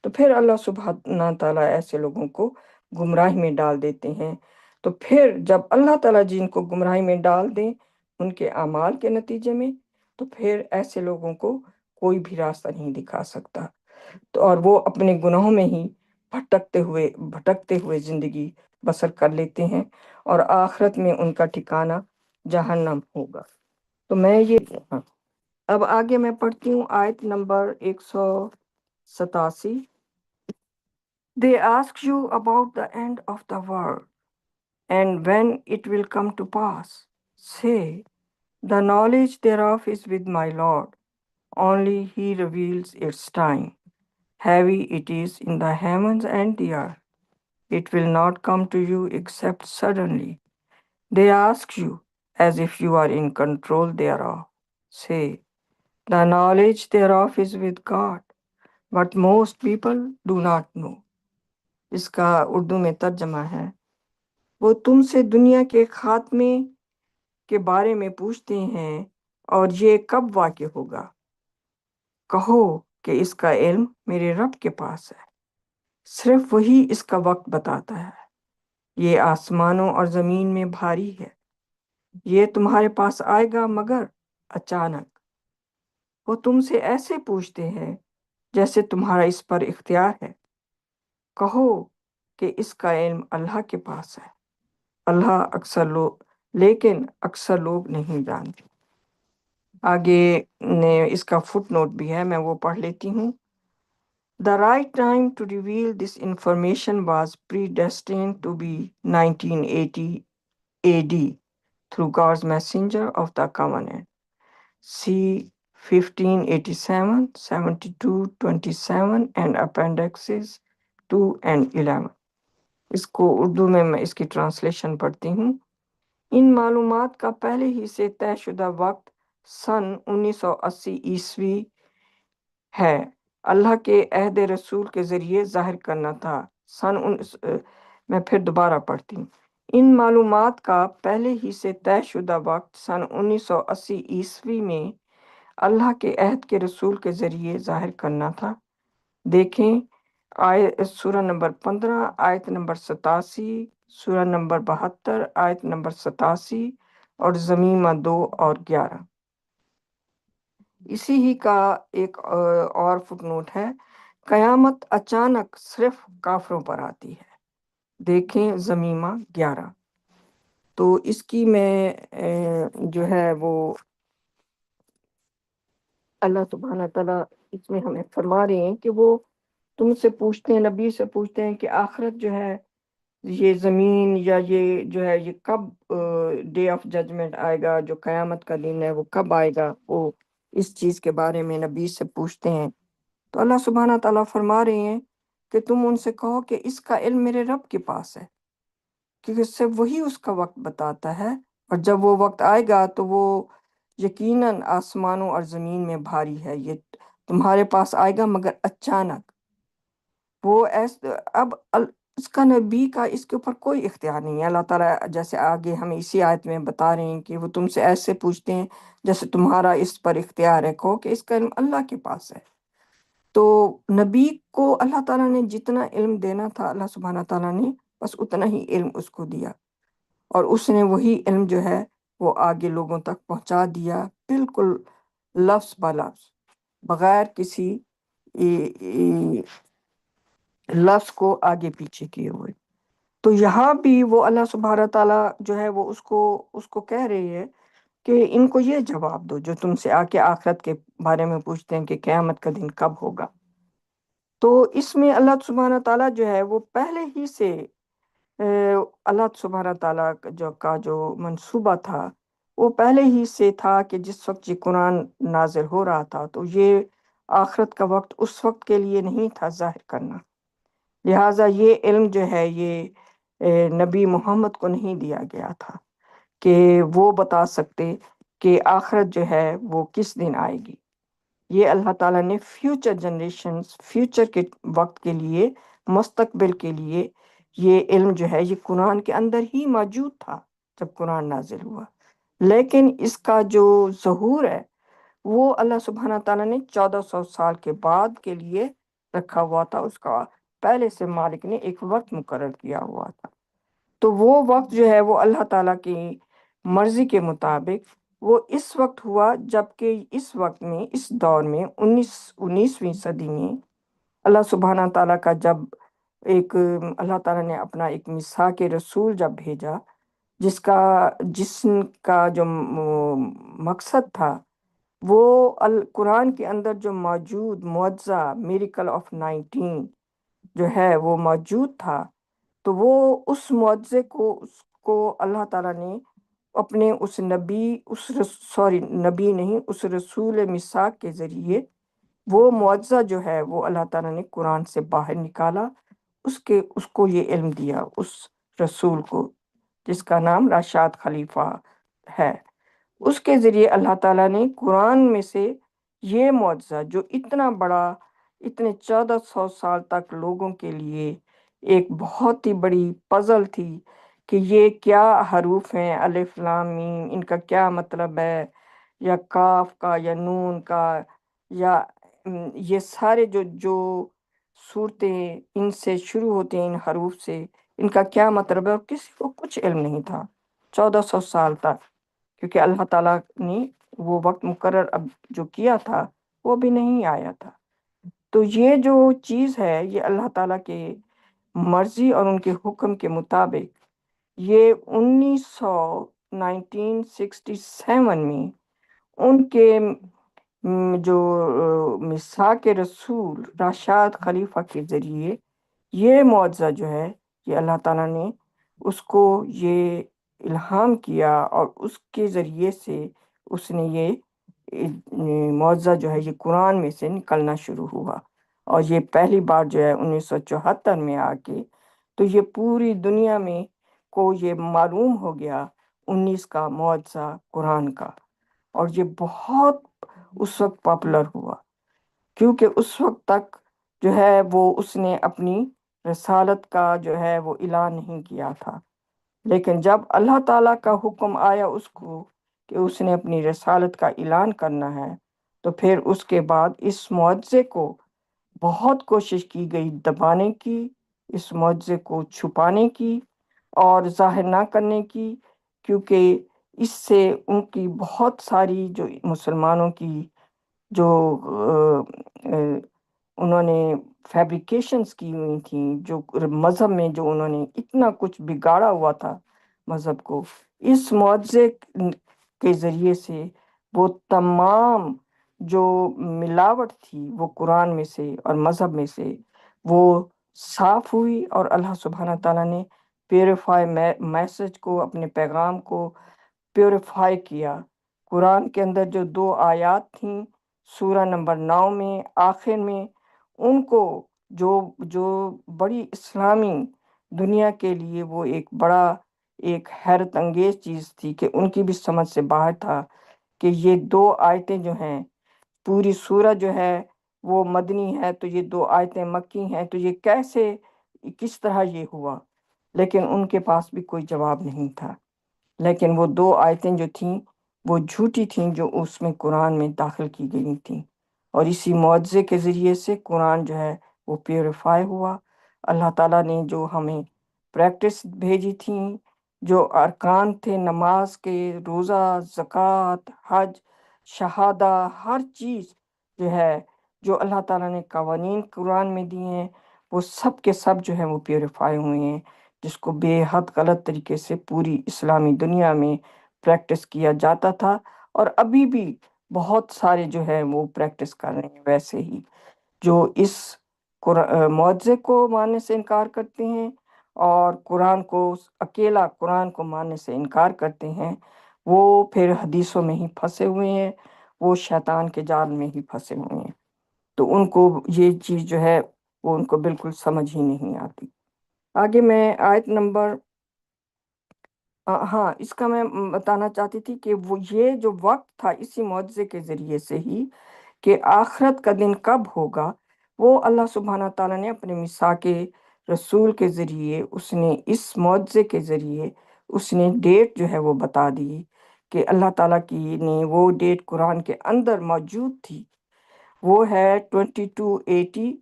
تو پھر اللہ سبحانہ تعالیٰ ایسے لوگوں کو گمراہی میں ڈال دیتے ہیں۔ تو پھر جب اللہ تعالیٰ جن کو گمراہی میں ڈال دیں ان کے اعمال کے نتیجے میں، تو پھر ایسے لوگوں کو کوئی بھی راستہ نہیں دکھا سکتا، تو اور وہ اپنے گناہوں میں ہی بھٹکتے ہوئے زندگی بسر کر لیتے ہیں، اور آخرت میں ان کا ٹھکانہ جہنم ہوگا۔ تو میں یہ اب آگے میں پڑھتی ہوں آیت number 187۔ They ask you about the end of the world and when it will come to pass. Say, the knowledge thereof is with my Lord, only he reveals its time. Heavy it is in the heavens and the earth. It will not come to you except suddenly. They ask you as if you are in control thereof. Say, the knowledge thereof is with God, but most people do not know. اس کا اردو میں ترجمہ ہے، وہ تم سے دنیا کے خاتمے کے بارے میں پوچھتے ہیں اور یہ کب واقع ہوگا۔ کہو کہ اس کا علم میرے رب کے پاس ہے، صرف وہی اس کا وقت بتاتا ہے۔ یہ آسمانوں اور زمین میں بھاری ہے، یہ تمہارے پاس آئے گا مگر اچانک۔ وہ تم سے ایسے پوچھتے ہیں جیسے تمہارا اس پر اختیار ہے۔ کہو کہ اس کا علم اللہ کے پاس ہے، لیکن اکثر لوگ نہیں جانتے۔ آگے اس کا فٹ نوٹ بھی ہے، میں وہ پڑھ لیتی ہوں۔ The right time to reveal this information was predestined to be 1980 AD through God's messenger of the covenant. See 1587, 72, 27 and appendixes 2 and 11۔ اس کو اردو میں اس کی ٹرانسلیشن پڑھتی ہوں۔ ان معلومات کا پہلے ہی سے طے شدہ وقت سن 1980 ہے، اللہ کے عہد رسول کے ذریعے ظاہر کرنا تھا۔ میں پھر دوبارہ پڑھتی ہوں۔ ان معلومات کا پہلے ہی سے طے شدہ وقت سن 1980 میں اللہ کے عہد کے رسول کے ذریعے ظاہر کرنا تھا۔ دیکھیں سورہ نمبر 15 آیت نمبر 87، سورہ نمبر 72 آیت نمبر 87 اور زمیمہ 2 اور 11۔ اسی ہی کا ایک اور فٹ نوٹ ہے، قیامت اچانک صرف کافروں پر آتی ہے، دیکھیں زمیمہ 11۔ تو اس کی میں جو ہے وہ اللہ سبحانہ تعالیٰ اس میں ہمیں فرما رہے ہیں کہ وہ تم سے پوچھتے ہیں، نبی سے پوچھتے ہیں کہ آخرت جو ہے، یہ زمین یا یہ جو ہے یہ کب ڈے آف ججمنٹ آئے گا، جو قیامت کا دن ہے وہ کب آئے گا، وہ اس چیز کے بارے میں نبی سے پوچھتے ہیں۔ تو اللہ سبحانہ تعالیٰ فرما رہے ہیں کہ تم ان سے کہو کہ اس کا علم میرے رب کے پاس ہے، کیونکہ اس سے وہی اس کا وقت بتاتا ہے، اور جب وہ وقت آئے گا تو وہ یقیناً آسمانوں اور زمین میں بھاری ہے، یہ تمہارے پاس آئے گا مگر اچانک۔ وہ اب اس کا نبی کا اس کے اوپر کوئی اختیار نہیں ہے۔ اللہ تعالیٰ جیسے آگے ہمیں اسی آیت میں بتا رہے ہیں کہ وہ تم سے ایسے پوچھتے ہیں جیسے تمہارا اس پر اختیار ہے، کہو کہ اس کا علم اللہ کے پاس ہے۔ تو نبی کو اللہ تعالیٰ نے جتنا علم دینا تھا، اللہ سبحانہ تعالیٰ نے بس اتنا ہی علم اس کو دیا، اور اس نے وہی علم جو ہے وہ آگے لوگوں تک پہنچا دیا، بالکل لفظ با لفظ، بغیر کسی لفظ کو آگے پیچھے کیے ہوئے۔ تو یہاں بھی وہ اللہ سبحانہ تعالیٰ جو ہے وہ اس کو کہہ رہی ہے کہ ان کو یہ جواب دو جو تم سے آ کے آخرت کے بارے میں پوچھتے ہیں کہ قیامت کا دن کب ہوگا۔ تو اس میں اللہ سبحانہ تعالیٰ جو ہے وہ پہلے ہی سے اللہ سبحانہ تعالیٰ کا جو منصوبہ تھا وہ پہلے ہی سے تھا کہ جس وقت یہ قرآن نازل ہو رہا تھا تو یہ آخرت کا وقت اس وقت کے لیے نہیں تھا ظاہر کرنا، لہٰذا یہ علم جو ہے یہ نبی محمد کو نہیں دیا گیا تھا کہ وہ بتا سکتے کہ آخرت جو ہے وہ کس دن آئے گی۔ یہ اللہ تعالیٰ نے فیوچر جنریشنز، فیوچر کے وقت کے لیے، مستقبل کے لیے یہ علم جو ہے یہ قرآن کے اندر ہی موجود تھا جب قرآن نازل ہوا، لیکن اس کا جو ظہور ہے وہ اللہ سبحانہ تعالیٰ نے 1400 سال کے بعد کے لیے رکھا ہوا تھا، اس کا پہلے سے مالک نے ایک وقت مقرر کیا ہوا تھا۔ تو وہ وقت جو ہے وہ اللہ تعالیٰ کی مرضی کے مطابق وہ اس وقت ہوا، جبکہ اس وقت میں، اس دور میں، 19ویں صدی میں اللہ سبحانہ تعالیٰ کا جب اللہ تعالیٰ نے اپنا ایک میثاق رسول جب بھیجا، جس کا جو مقصد تھا وہ قرآن کے اندر جو موجود معجزہ میریکل آف 19 جو ہے وہ موجود تھا، تو وہ اس معجزے کو اللہ تعالیٰ نے اپنے اس نبی نہیں، اس رسول میثاق کے ذریعے وہ معجزہ جو ہے وہ اللہ تعالیٰ نے قرآن سے باہر نکالا، اس کو یہ علم دیا، اس رسول کو، جس کا نام راشد خلیفہ ہے۔ اس کے ذریعے اللہ تعالیٰ نے قرآن میں سے یہ معجزہ جو اتنا بڑا، اتنے 1400 سال تک لوگوں کے لیے ایک بہت ہی بڑی پزل تھی کہ یہ کیا حروف ہیں، الف لام میم، ان کا کیا مطلب ہے، یا کاف کا یا نون کا، یا یہ سارے جو صورتیں ان سے شروع ہوتے ہیں، ان حروف سے، ان کا کیا مطلب ہے، اور کسی کو کچھ علم نہیں تھا 1400 سال تک، کیونکہ اللہ تعالیٰ نے وہ وقت مقرر اب جو کیا تھا وہ بھی نہیں آیا تھا۔ تو یہ جو چیز ہے یہ اللہ تعالیٰ کے مرضی اور ان کے حکم کے مطابق یہ 1967 میں ان کے جو میثاق رسول راشد خلیفہ کے ذریعے یہ معجزہ جو ہے یہ اللہ تعالیٰ نے اس کو یہ الہام کیا، اور اس کے ذریعے سے اس نے یہ معجزہ جو ہے یہ قرآن میں سے نکلنا شروع ہوا، اور یہ پہلی بار جو ہے 1974 میں آ کے تو یہ پوری دنیا میں کو یہ معلوم ہو گیا 19 کا معجزہ قرآن کا، اور یہ بہت اس وقت پاپولر ہوا، کیونکہ اس وقت تک جو ہے وہ اس نے اپنی رسالت کا جو ہے وہ اعلان نہیں کیا تھا، لیکن جب اللہ تعالیٰ کا حکم آیا اس کو کہ اس نے اپنی رسالت کا اعلان کرنا ہے، تو پھر اس کے بعد اس معجزے کو بہت کوشش کی گئی دبانے کی، اس معجزے کو چھپانے کی اور ظاہر نہ کرنے کی، کیونکہ اس سے ان کی بہت ساری جو مسلمانوں کی جو انہوں نے فیبریکیشنز کی ہوئی تھیں، جو مذہب میں جو انہوں نے اتنا کچھ بگاڑا ہوا تھا مذہب کو، اس معجزے کے ذریعے سے وہ تمام جو ملاوٹ تھی وہ قرآن میں سے اور مذہب میں سے وہ صاف ہوئی، اور اللہ سبحانہ تعالیٰ نے پیوریفائی میسج کو، اپنے پیغام کو پیوریفائی کیا۔ قرآن کے اندر جو 2 آیات تھیں سورہ نمبر 9 میں آخر میں، ان کو جو بڑی اسلامی دنیا کے لیے وہ ایک حیرت انگیز چیز تھی کہ ان کی بھی سمجھ سے باہر تھا کہ یہ 2 آیتیں جو ہیں، پوری سورہ جو ہے وہ مدنی ہے، تو یہ 2 آیتیں مکی ہیں، تو یہ کس طرح یہ ہوا، لیکن ان کے پاس بھی کوئی جواب نہیں تھا۔ لیکن وہ 2 آیتیں جو تھیں وہ جھوٹی تھیں جو اس میں قرآن میں داخل کی گئی تھیں، اور اسی معجزے کے ذریعے سے قرآن جو ہے وہ پیوریفائی ہوا۔ اللہ تعالیٰ نے جو ہمیں پریکٹس بھیجی تھیں، جو ارکان تھے نماز کے، روزہ، زکوٰۃ، حج، شہادہ، ہر چیز جو ہے جو اللہ تعالیٰ نے قوانین قرآن میں دیے ہیں، وہ سب کے سب جو ہیں وہ پیوریفائی ہوئے ہیں، جس کو بے حد غلط طریقے سے پوری اسلامی دنیا میں پریکٹس کیا جاتا تھا، اور ابھی بھی بہت سارے جو ہے وہ پریکٹس کر رہے ہیں ویسے ہی، جو اس معجزے کو ماننے سے انکار کرتے ہیں اور اکیلا قرآن کو ماننے سے انکار کرتے ہیں، وہ پھر حدیثوں میں ہی پھنسے ہوئے ہیں، وہ شیطان کے جال میں ہی پھنسے ہوئے ہیں، تو ان کو یہ چیز جو ہے وہ ان کو بالکل سمجھ ہی نہیں آتی۔ آگے میں آیت نمبر ہاں، اس کا میں بتانا چاہتی تھی کہ یہ جو وقت تھا اسی معجزے کے ذریعے سے ہی کہ آخرت کا دن کب ہوگا، وہ اللہ سبحانہ تعالیٰ نے اپنے میثاق رسول کے ذریعے اس نے اس معجزے کے ذریعے اس نے ڈیٹ جو ہے وہ بتا دی کہ اللہ تعالیٰ کی نے وہ ڈیٹ قرآن کے اندر موجود تھی، وہ ہے 2280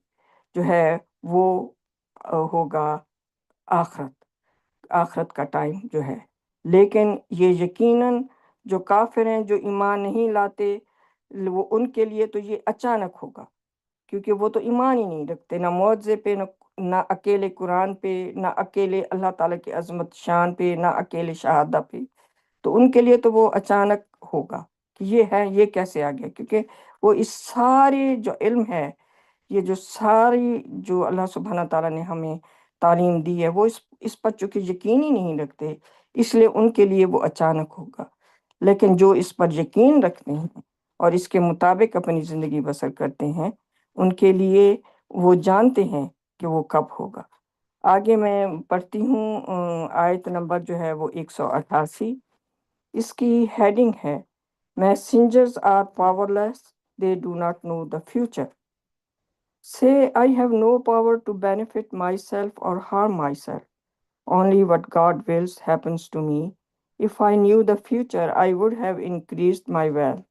جو ہے وہ ہوگا آخرت کا ٹائم جو ہے۔ لیکن یہ یقیناً جو کافر ہیں، جو ایمان نہیں لاتے، وہ ان کے لیے تو یہ اچانک ہوگا، کیونکہ وہ تو ایمان ہی نہیں رکھتے، نہ معجزے پہ، نہ اکیلے قرآن پہ، نہ اکیلے اللہ تعالیٰ کی عظمت شان پہ، نہ اکیلے شہادہ پہ۔ تو ان کے لیے تو وہ اچانک ہوگا کہ یہ ہے، یہ کیسے آ گیا، کیونکہ وہ اس سارے جو علم ہے، یہ جو ساری جو اللہ سبحانہ تعالیٰ نے ہمیں تعلیم دی ہے، وہ اس پر چونکہ یقین ہی نہیں رکھتے، اس لیے ان کے لیے وہ اچانک ہوگا۔ لیکن جو اس پر یقین رکھتے ہیں اور اس کے مطابق اپنی زندگی بسر کرتے ہیں، ان کے لیے وہ جانتے ہیں کہ وہ کب ہوگا۔ آگے میں پڑھتی ہوں، آیت نمبر جو ہے وہ 188، اس کی ہیڈنگ ہے Messengers are powerless, they do not know the future. Say, I have no power to benefit myself or harm myself. Only what God wills happens to me. If I knew the future, I would have increased my wealth,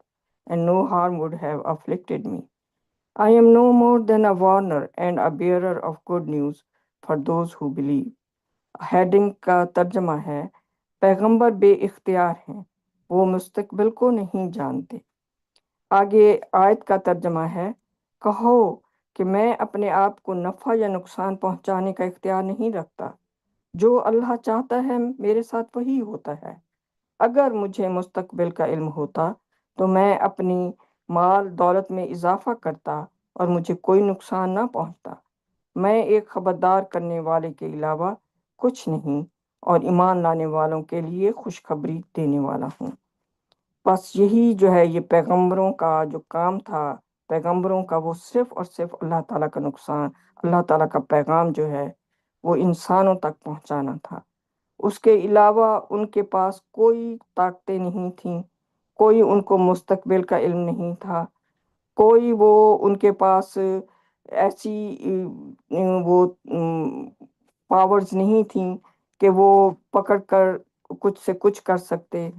and no harm would have afflicted me. I am no more than a warner and a bearer of good news for those who believe. Heading کا ترجمہ ہے پیغمبر بے اختیار ہیں، وہ مستقبل کو نہیں جانتے۔ آگے آیت کا ترجمہ ہے، کہو کہ میں اپنے آپ کو نفع یا نقصان پہنچانے کا اختیار نہیں رکھتا، جو اللہ چاہتا ہے میرے ساتھ وہی ہوتا ہے۔ اگر مجھے مستقبل کا علم ہوتا تو میں اپنی مال دولت میں اضافہ کرتا اور مجھے کوئی نقصان نہ پہنچتا۔ میں ایک خبردار کرنے والے کے علاوہ کچھ نہیں، اور ایمان لانے والوں کے لیے خوشخبری دینے والا ہوں۔ بس یہی جو ہے، یہ پیغمبروں کا جو کام تھا، پیغمبروں کا وہ صرف اور صرف اللہ تعالیٰ کا نقصان، اللہ تعالیٰ کا پیغام جو ہے وہ انسانوں تک پہنچانا تھا۔ اس کے علاوہ ان کے پاس کوئی طاقتیں نہیں تھیں، کوئی ان کو مستقبل کا علم نہیں تھا، کوئی وہ ان کے پاس ایسی وہ پاورز نہیں تھیں کہ وہ پکڑ کر کچھ سے کچھ کر سکتے۔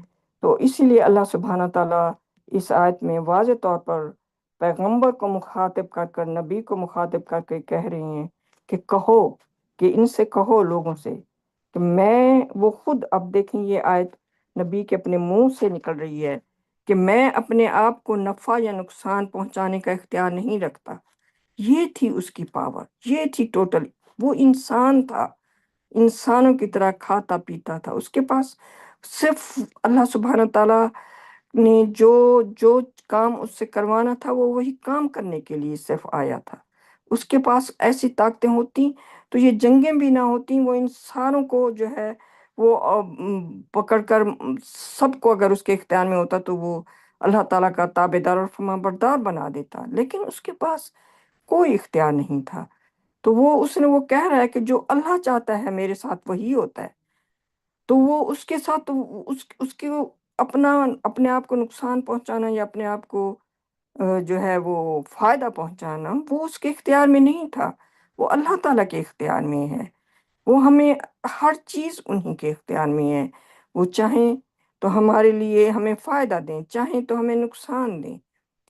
تو اسی لیے اللہ سبحانہ تعالیٰ اس آیت میں واضح طور پر پیغمبر کو مخاطب کر کر، نبی کو مخاطب کر کے کہہ رہے ہیں کہ کہو، کہ ان سے کہو، لوگوں سے، کہ میں وہ خود، اب دیکھیں یہ آیت نبی کے اپنے منہ سے نکل رہی ہے کہ میں اپنے آپ کو نفع یا نقصان پہنچانے کا اختیار نہیں رکھتا۔ یہ تھی اس کی پاور، یہ تھی ٹوٹل، وہ انسان تھا، انسانوں کی طرح کھاتا پیتا تھا، اس کے پاس صرف اللہ سبحانہ تعالیٰ نے جو کام اس سے کروانا تھا، وہ وہی کام کرنے کے لیے صرف آیا تھا۔ اس کے پاس ایسی طاقتیں ہوتی تو یہ جنگیں بھی نہ ہوتی، وہ انسانوں کو جو ہے وہ پکڑ کر سب کو اگر اس کے اختیار میں ہوتا تو وہ اللہ تعالیٰ کا تابع دار اور فرما بردار بنا دیتا، لیکن اس کے پاس کوئی اختیار نہیں تھا۔ تو اس نے وہ کہہ رہا ہے کہ جو اللہ چاہتا ہے میرے ساتھ وہی ہوتا ہے۔ تو وہ اس کے ساتھ اس کے اپنے آپ کو نقصان پہنچانا یا اپنے آپ کو جو ہے وہ فائدہ پہنچانا، وہ اس کے اختیار میں نہیں تھا، وہ اللہ تعالیٰ کے اختیار میں ہے۔ وہ ہمیں ہر چیز انہی کے اختیار میں ہے، وہ چاہیں تو ہمارے لیے ہمیں فائدہ دیں، چاہیں تو ہمیں نقصان دیں۔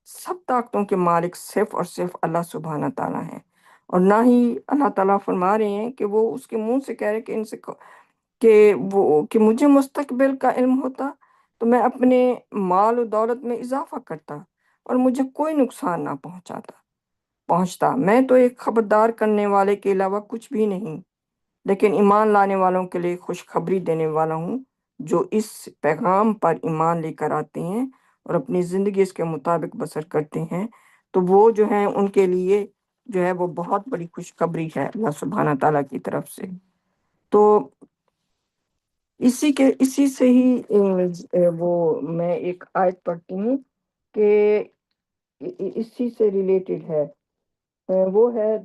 سب طاقتوں کے مالک صرف اور صرف اللہ سبحانہ تعالیٰ ہیں، اور نہ ہی اللہ تعالیٰ فرما رہے ہیں کہ وہ اس کے منہ سے کہہ رہے کہ ان سے کہ مجھے مستقبل کا علم ہوتا تو میں اپنے مال و دولت میں اضافہ کرتا اور مجھے کوئی نقصان نہ پہنچتا۔ میں تو ایک خبردار کرنے والے کے علاوہ کچھ بھی نہیں، لیکن ایمان لانے والوں کے لیے خوشخبری دینے والا ہوں، جو اس پیغام پر ایمان لے کر آتے ہیں اور اپنی زندگی اس کے مطابق بسر کرتے ہیں، تو وہ جو ہیں ان کے لیے جو ہے وہ بہت بڑی خوشخبری ہے اللہ سبحانہ تعالیٰ کی طرف سے۔ تو اسی سے ہی وہ میں ایک آیت پڑھتی ہوں کہ اسی سے ریلیٹڈ ہے، وہ ہے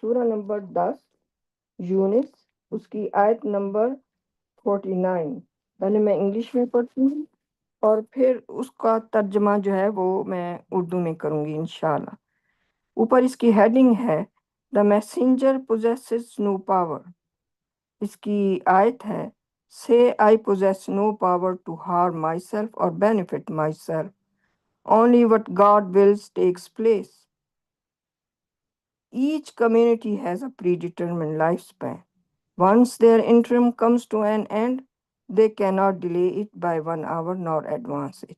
سورہ نمبر 10 یونس، اس کی آیت نمبر 49۔ پہلے میں انگلش میں پڑھتی ہوں اور پھر اس کا ترجمہ جو ہے وہ میں اردو میں کروں گی انشاءاللہ۔ اوپر اس کی ہیڈنگ ہے The messenger possesses no power۔ اس کی آیت ہے Say, I possess no power to harm myself or benefit myself. Only what God wills takes place. Each community has a predetermined lifespan. Once their interim comes to an end, they cannot delay it by 1 hour nor advance it.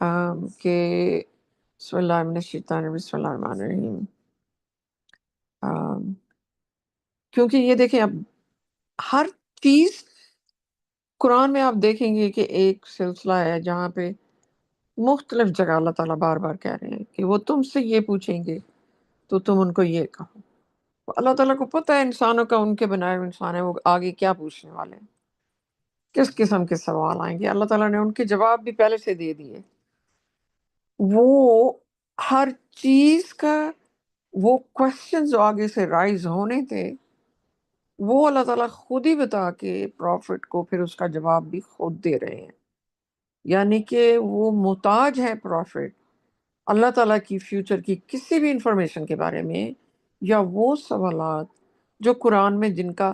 کہ بسم اللہ من الشیطان الرجیم، بسم اللہ الرحمن الرحیم. کیونکہ یہ دیکھیں اب ہر چیز قرآن میں آپ دیکھیں گے کہ ایک سلسلہ ہے جہاں پہ مختلف جگہ اللہ تعالیٰ بار بار کہہ رہے ہیں کہ وہ تم سے یہ پوچھیں گے تو تم ان کو یہ کہو. اللہ تعالیٰ کو پتہ ہے انسانوں کا، ان کے بنائے ہوئے انسان ہیں، وہ آگے کیا پوچھنے والے ہیں، کس قسم کے سوال آئیں گے. اللہ تعالیٰ نے ان کے جواب بھی پہلے سے دے دیے. وہ ہر چیز کا وہ کوشچن جو آگے سے رائز ہونے تھے وہ اللہ تعالیٰ خود ہی بتا کے پروفٹ کو پھر اس کا جواب بھی خود دے رہے ہیں. یعنی کہ وہ محتاج ہے پروفٹ اللہ تعالیٰ کی فیوچر کی کسی بھی انفارمیشن کے بارے میں، یا وہ سوالات جو قرآن میں جن کا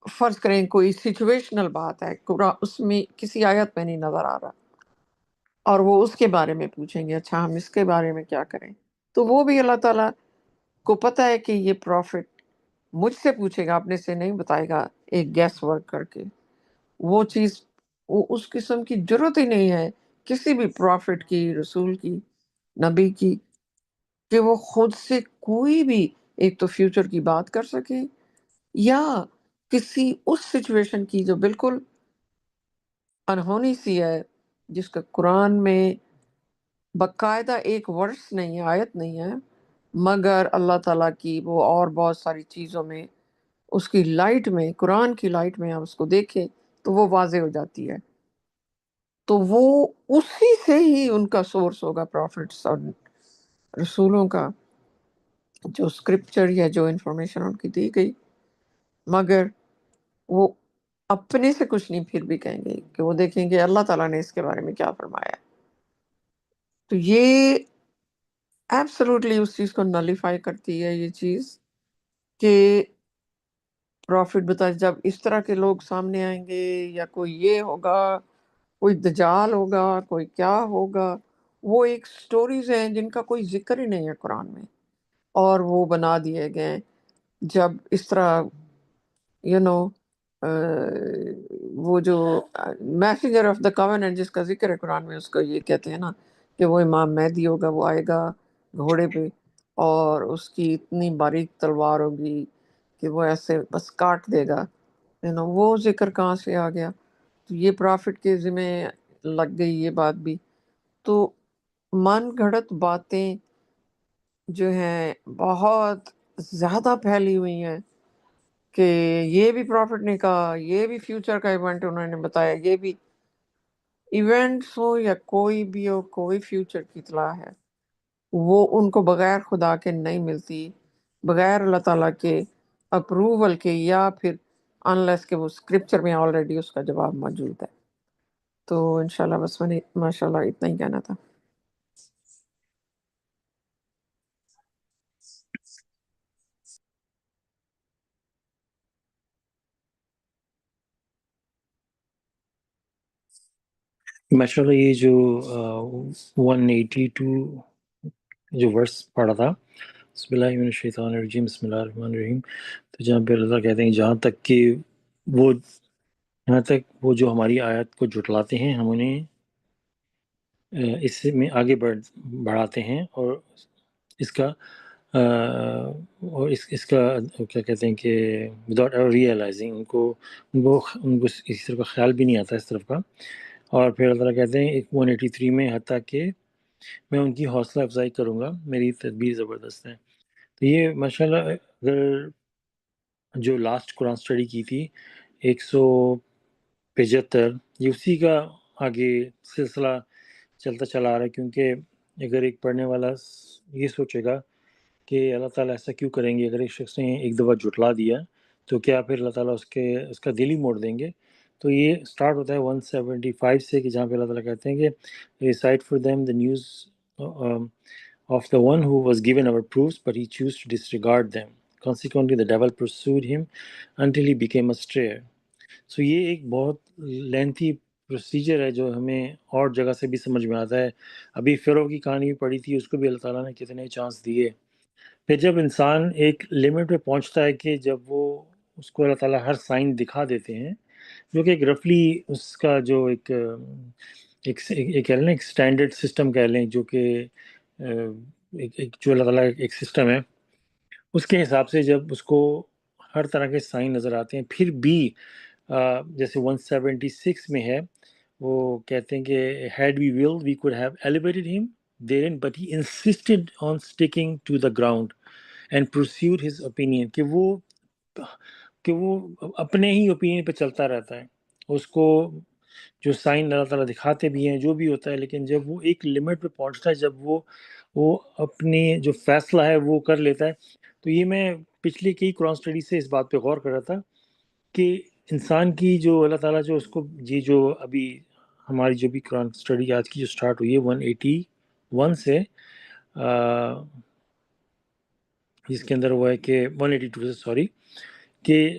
فرض کریں کوئی سچویشنل بات ہے، قرآن اس میں کسی آیت میں نہیں نظر آ رہا اور وہ اس کے بارے میں پوچھیں گے اچھا ہم اس کے بارے میں کیا کریں، تو وہ بھی اللہ تعالیٰ کو پتہ ہے کہ یہ پروفٹ مجھ سے پوچھے گا، اپنے سے نہیں بتائے گا ایک گیس ورک کر کے. وہ چیز وہ اس قسم کی ضرورت ہی نہیں ہے کسی بھی پروفٹ کی، رسول کی، نبی کی، کہ وہ خود سے کوئی بھی ایک تو فیوچر کی بات کر سکے یا کسی اس سچویشن کی جو بالکل انہونی سی ہے، جس کا قرآن میں باقاعدہ ایک ورس نہیں ہے، آیت نہیں ہے، مگر اللہ تعالیٰ کی وہ اور بہت ساری چیزوں میں اس کی لائٹ میں، قرآن کی لائٹ میں آپ اس کو دیکھیں تو وہ واضح ہو جاتی ہے. تو وہ اسی سے ہی ان کا سورس ہوگا پروفٹس اور رسولوں کا، جو اسکرپچر یا جو انفارمیشن ان کی دی گئی. مگر وہ اپنے سے کچھ نہیں پھر بھی کہیں گے کہ وہ دیکھیں گے اللہ تعالیٰ نے اس کے بارے میں کیا فرمایا ہے. تو یہ ایبسلوٹلی اس چیز کو نلیفائی کرتی ہے یہ چیز کہ پروفٹ بتا جب اس طرح کے لوگ سامنے آئیں گے یا کوئی یہ ہوگا، کوئی دجال ہوگا، کوئی کیا ہوگا، وہ ایک سٹوریز ہیں جن کا کوئی ذکر ہی نہیں ہے قرآن میں، اور وہ بنا دیے گئے ہیں. جب اس طرح یو نو وہ جو میسنجر آف دا کاوننٹ جس کا ذکر ہے قرآن میں، اس کو یہ کہتے ہیں نا کہ وہ امام مہدی ہوگا، وہ آئے گا گھوڑے پہ اور اس کی اتنی باریک تلوار ہوگی کہ وہ ایسے بس کاٹ دے گا. وہ ذکر کہاں سے آ گیا؟ تو یہ پرافٹ کے ذمہ لگ گئی یہ بات بھی. تو من گھڑت باتیں جو ہیں بہت زیادہ پھیلی ہوئی ہیں کہ یہ بھی پرافٹ نے کہا، یہ بھی فیوچر کا ایونٹ انہوں نے بتایا، یہ بھی ایونٹس ہو یا کوئی بھی ہو، کوئی فیوچر کی اطلاع ہے وہ ان کو بغیر خدا کے نہیں ملتی، بغیر اللہ تعالیٰ کے اپروول کے، یا پھر انلیس کہ وہ اسکرپچر میں آلریڈی اس کا جواب موجود ہے. تو انشاءاللہ بس میں نے ماشاءاللہ اتنا ہی کہنا تھا. ماشاءاللہ یہ جو 182 جو ورس پڑھا تھا، بسم اللہ من الشیطان الرجیم بسم اللہ الرحمن الرحیم، تو جہاں پہ اللہ کہتے ہیں جہاں تک وہ جو ہماری آیت کو جھٹلاتے ہیں ہم انہیں اس میں آگے بڑھاتے ہیں اور اس کا اس کا کیا کہتے ہیں کہ وداؤٹ ایور ریئلائزنگ ان کو اس طرف کا خیال بھی نہیں آتا اس طرف کا. اور پھر اللہ تعالیٰ کہتے ہیں 183 میں حتیٰ کہ میں ان کی حوصلہ افزائی کروں گا، میری تدبیر زبردست ہے. تو یہ ماشاءاللہ اگر جو لاسٹ قرآن سٹڈی کی تھی 175، یہ اسی کا آگے سلسلہ چلتا چلا آ رہا ہے. کیونکہ اگر ایک پڑھنے والا یہ سوچے گا کہ اللہ تعالیٰ ایسا کیوں کریں گے، اگر ایک شخص نے ایک دفعہ جھٹلا دیا تو کیا پھر اللہ تعالیٰ اس کا دل ہی موڑ دیں گے. تو یہ سٹارٹ ہوتا ہے 175 سے کہ جہاں پہ اللہ تعالیٰ کہتے ہیں کہ recite for them the news of the one who was given our proofs but he chose to disregard them. Consequently the devil pursued him until he became a strayer. So یہ ایک بہت لینتھی پروسیجر ہے جو ہمیں اور جگہ سے بھی سمجھ میں آتا ہے. ابھی فرعون کی کہانی بھی پڑھی تھی، اس کو بھی اللہ تعالیٰ نے کتنے چانس دیے. پھر جب انسان ایک لمٹ پہ پہنچتا ہے کہ جب وہ اس کو اللہ تعالیٰ ہر سائن دکھا دیتے ہیں، جو کہ ایک رفلی اس کا جو ایک کہہ لیں ایک اسٹینڈرڈ سسٹم کہہ لیں، جو کہ جو اللہ تعالیٰ ایک سسٹم ہے، اس کے حساب سے جب اس کو ہر طرح کے سائن نظر آتے ہیں، پھر بھی جیسے 176 میں ہے، وہ کہتے ہیں کہ had we willed we could have elevated him therein but he insisted on sticking to the ground and pursued his opinion، کہ وہ اپنے ہی اوپینین پہ چلتا رہتا ہے، اس کو جو سائن اللہ تعالیٰ دکھاتے بھی ہیں جو بھی ہوتا ہے، لیکن جب وہ ایک لمٹ پہ پہنچتا ہے، جب وہ اپنی جو فیصلہ ہے وہ کر لیتا ہے. تو یہ میں پچھلی کئی قرآن اسٹڈی سے اس بات پہ غور کر رہا تھا کہ انسان کی جو اللہ تعالیٰ جو اس کو جو ابھی ہماری جو بھی قرآن اسٹڈی آج کی جو سٹارٹ ہوئی ہے 181 سے، جس کے اندر وہ ہے کہ 182 سے سوری، کہ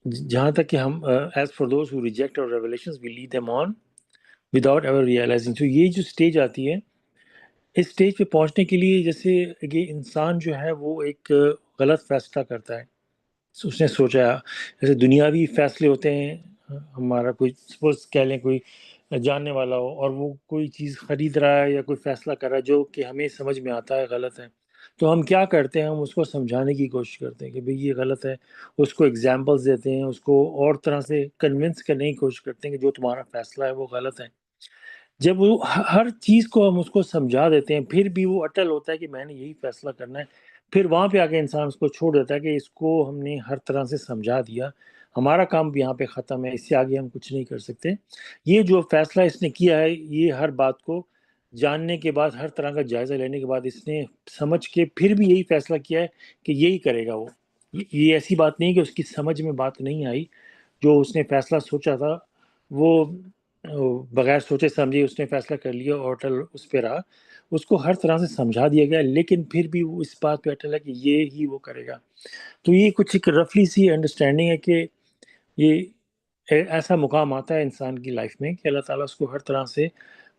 جہاں تک کہ ہم as far those who reject our revelations we lead them on without ever realising. تو یہ جو اسٹیج آتی ہے، اس اسٹیج پہ پہنچنے کے لیے جیسے کہ انسان جو ہے وہ ایک غلط فیصلہ کرتا ہے. اس نے سوچا جیسے دنیاوی فیصلے ہوتے ہیں، ہمارا کوئی سپوز کہہ لیں کوئی جاننے والا ہو اور وہ کوئی چیز خرید رہا ہے یا کوئی فیصلہ کر رہا ہے جو کہ ہمیں سمجھ میں آتا ہے غلط ہے، تو ہم کیا کرتے ہیں؟ ہم اس کو سمجھانے کی کوشش کرتے ہیں کہ بھئی یہ غلط ہے، اس کو ایگزامپلس دیتے ہیں، اس کو اور طرح سے کنونس کرنے کی کوشش کرتے ہیں کہ جو تمہارا فیصلہ ہے وہ غلط ہے. جب وہ ہر چیز کو ہم اس کو سمجھا دیتے ہیں، پھر بھی وہ اٹل ہوتا ہے کہ میں نے یہی فیصلہ کرنا ہے، پھر وہاں پہ آ کے انسان اس کو چھوڑ دیتا ہے کہ اس کو ہم نے ہر طرح سے سمجھا دیا، ہمارا کام بھی یہاں پہ ختم ہے، اس سے آگے ہم کچھ نہیں کر سکتے. یہ جو فیصلہ اس نے کیا ہے، یہ ہر بات کو جاننے کے بعد، ہر طرح کا جائزہ لینے کے بعد اس نے سمجھ کے پھر بھی یہی فیصلہ کیا ہے کہ یہی کرے گا وہ. یہ ایسی بات نہیں کہ اس کی سمجھ میں بات نہیں آئی، جو اس نے فیصلہ سوچا تھا وہ بغیر سوچے سمجھے اس نے فیصلہ کر لیا اور اٹل اس پہ رہا. اس کو ہر طرح سے سمجھا دیا گیا، لیکن پھر بھی وہ اس بات پہ اٹل ہے کہ یہ ہی وہ کرے گا. تو یہ کچھ ایک رفلی سی انڈرسٹینڈنگ ہے کہ یہ ایسا مقام آتا ہے انسان کی لائف میں کہ اللہ تعالیٰ اس کو ہر طرح سے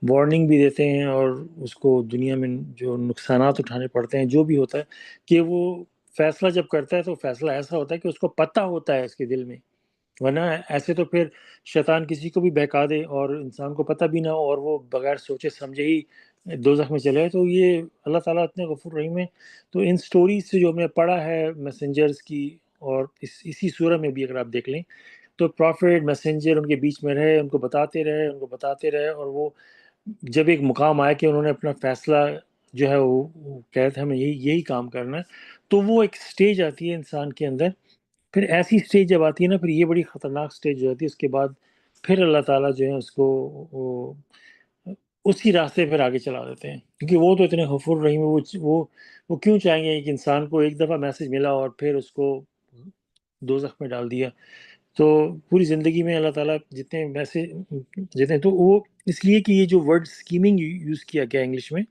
وارننگ بھی دیتے ہیں، اور اس کو دنیا میں جو نقصانات اٹھانے پڑتے ہیں جو بھی ہوتا ہے، کہ وہ فیصلہ جب کرتا ہے تو فیصلہ ایسا ہوتا ہے کہ اس کو پتہ ہوتا ہے اس کے دل میں، ورنہ ایسے تو پھر شیطان کسی کو بھی بہکا دے اور انسان کو پتہ بھی نہ ہو اور وہ بغیر سوچے سمجھے ہی دوزخ میں چلے. تو یہ اللہ تعالیٰ اتنے غفور رحیم ہے. تو ان سٹوریز سے جو ہم نے پڑھا ہے میسنجرز کی، اور اسی سورہ میں بھی اگر آپ دیکھ لیں تو پروفٹ میسنجر ان کے بیچ میں رہے، ان کو بتاتے رہے، اور وہ جب ایک مقام آیا کہ انہوں نے اپنا فیصلہ جو ہے وہ کہتے تھے ہمیں یہی کام کرنا ہے، تو وہ ایک سٹیج آتی ہے انسان کے اندر. پھر ایسی سٹیج جب آتی ہے نا، پھر یہ بڑی خطرناک سٹیج جو ہوتی ہے. اس کے بعد پھر اللہ تعالیٰ جو ہے اس کو اسی راستے پھر آگے چلا دیتے ہیں، کیونکہ وہ تو اتنے غفور رحیم ہے. وہ کیوں چاہیں گے کہ انسان کو ایک دفعہ میسج ملا اور پھر اس کو دوزخ میں ڈال دیا؟ تو پوری زندگی میں اللہ تعالیٰ جتنے میسج جتنے، تو وہ اس لیے کہ یہ جو ورڈ اسکیمنگ یوز کیا گیا انگلش میں،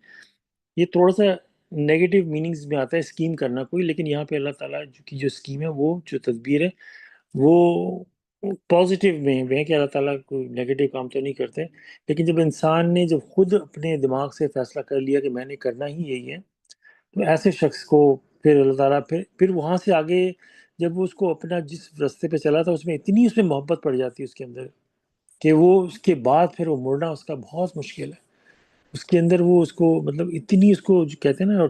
یہ تھوڑا سا نیگیٹو میننگز میں آتا ہے اسکیم کرنا کوئی، لیکن یہاں پہ اللہ تعالیٰ کی جو اسکیم ہے، وہ جو تدبیر ہے، وہ پازیٹیو میں ہے کہ اللہ تعالیٰ کوئی نیگیٹو کام تو نہیں کرتے. لیکن جب انسان نے جب خود اپنے دماغ سے فیصلہ کر لیا کہ میں نے کرنا ہی یہی ہے، تو ایسے شخص کو پھر اللہ تعالیٰ پھر وہاں سے آگے جب وہ اس کو اپنا جس راستے پہ چلا تھا اس میں اتنی اس میں محبت پڑ جاتی ہے اس کے اندر، کہ وہ اس کے بعد پھر وہ مڑنا اس کا بہت مشکل ہے. اس کے اندر وہ اس کو مطلب اتنی اس کو جو کہتے ہیں نا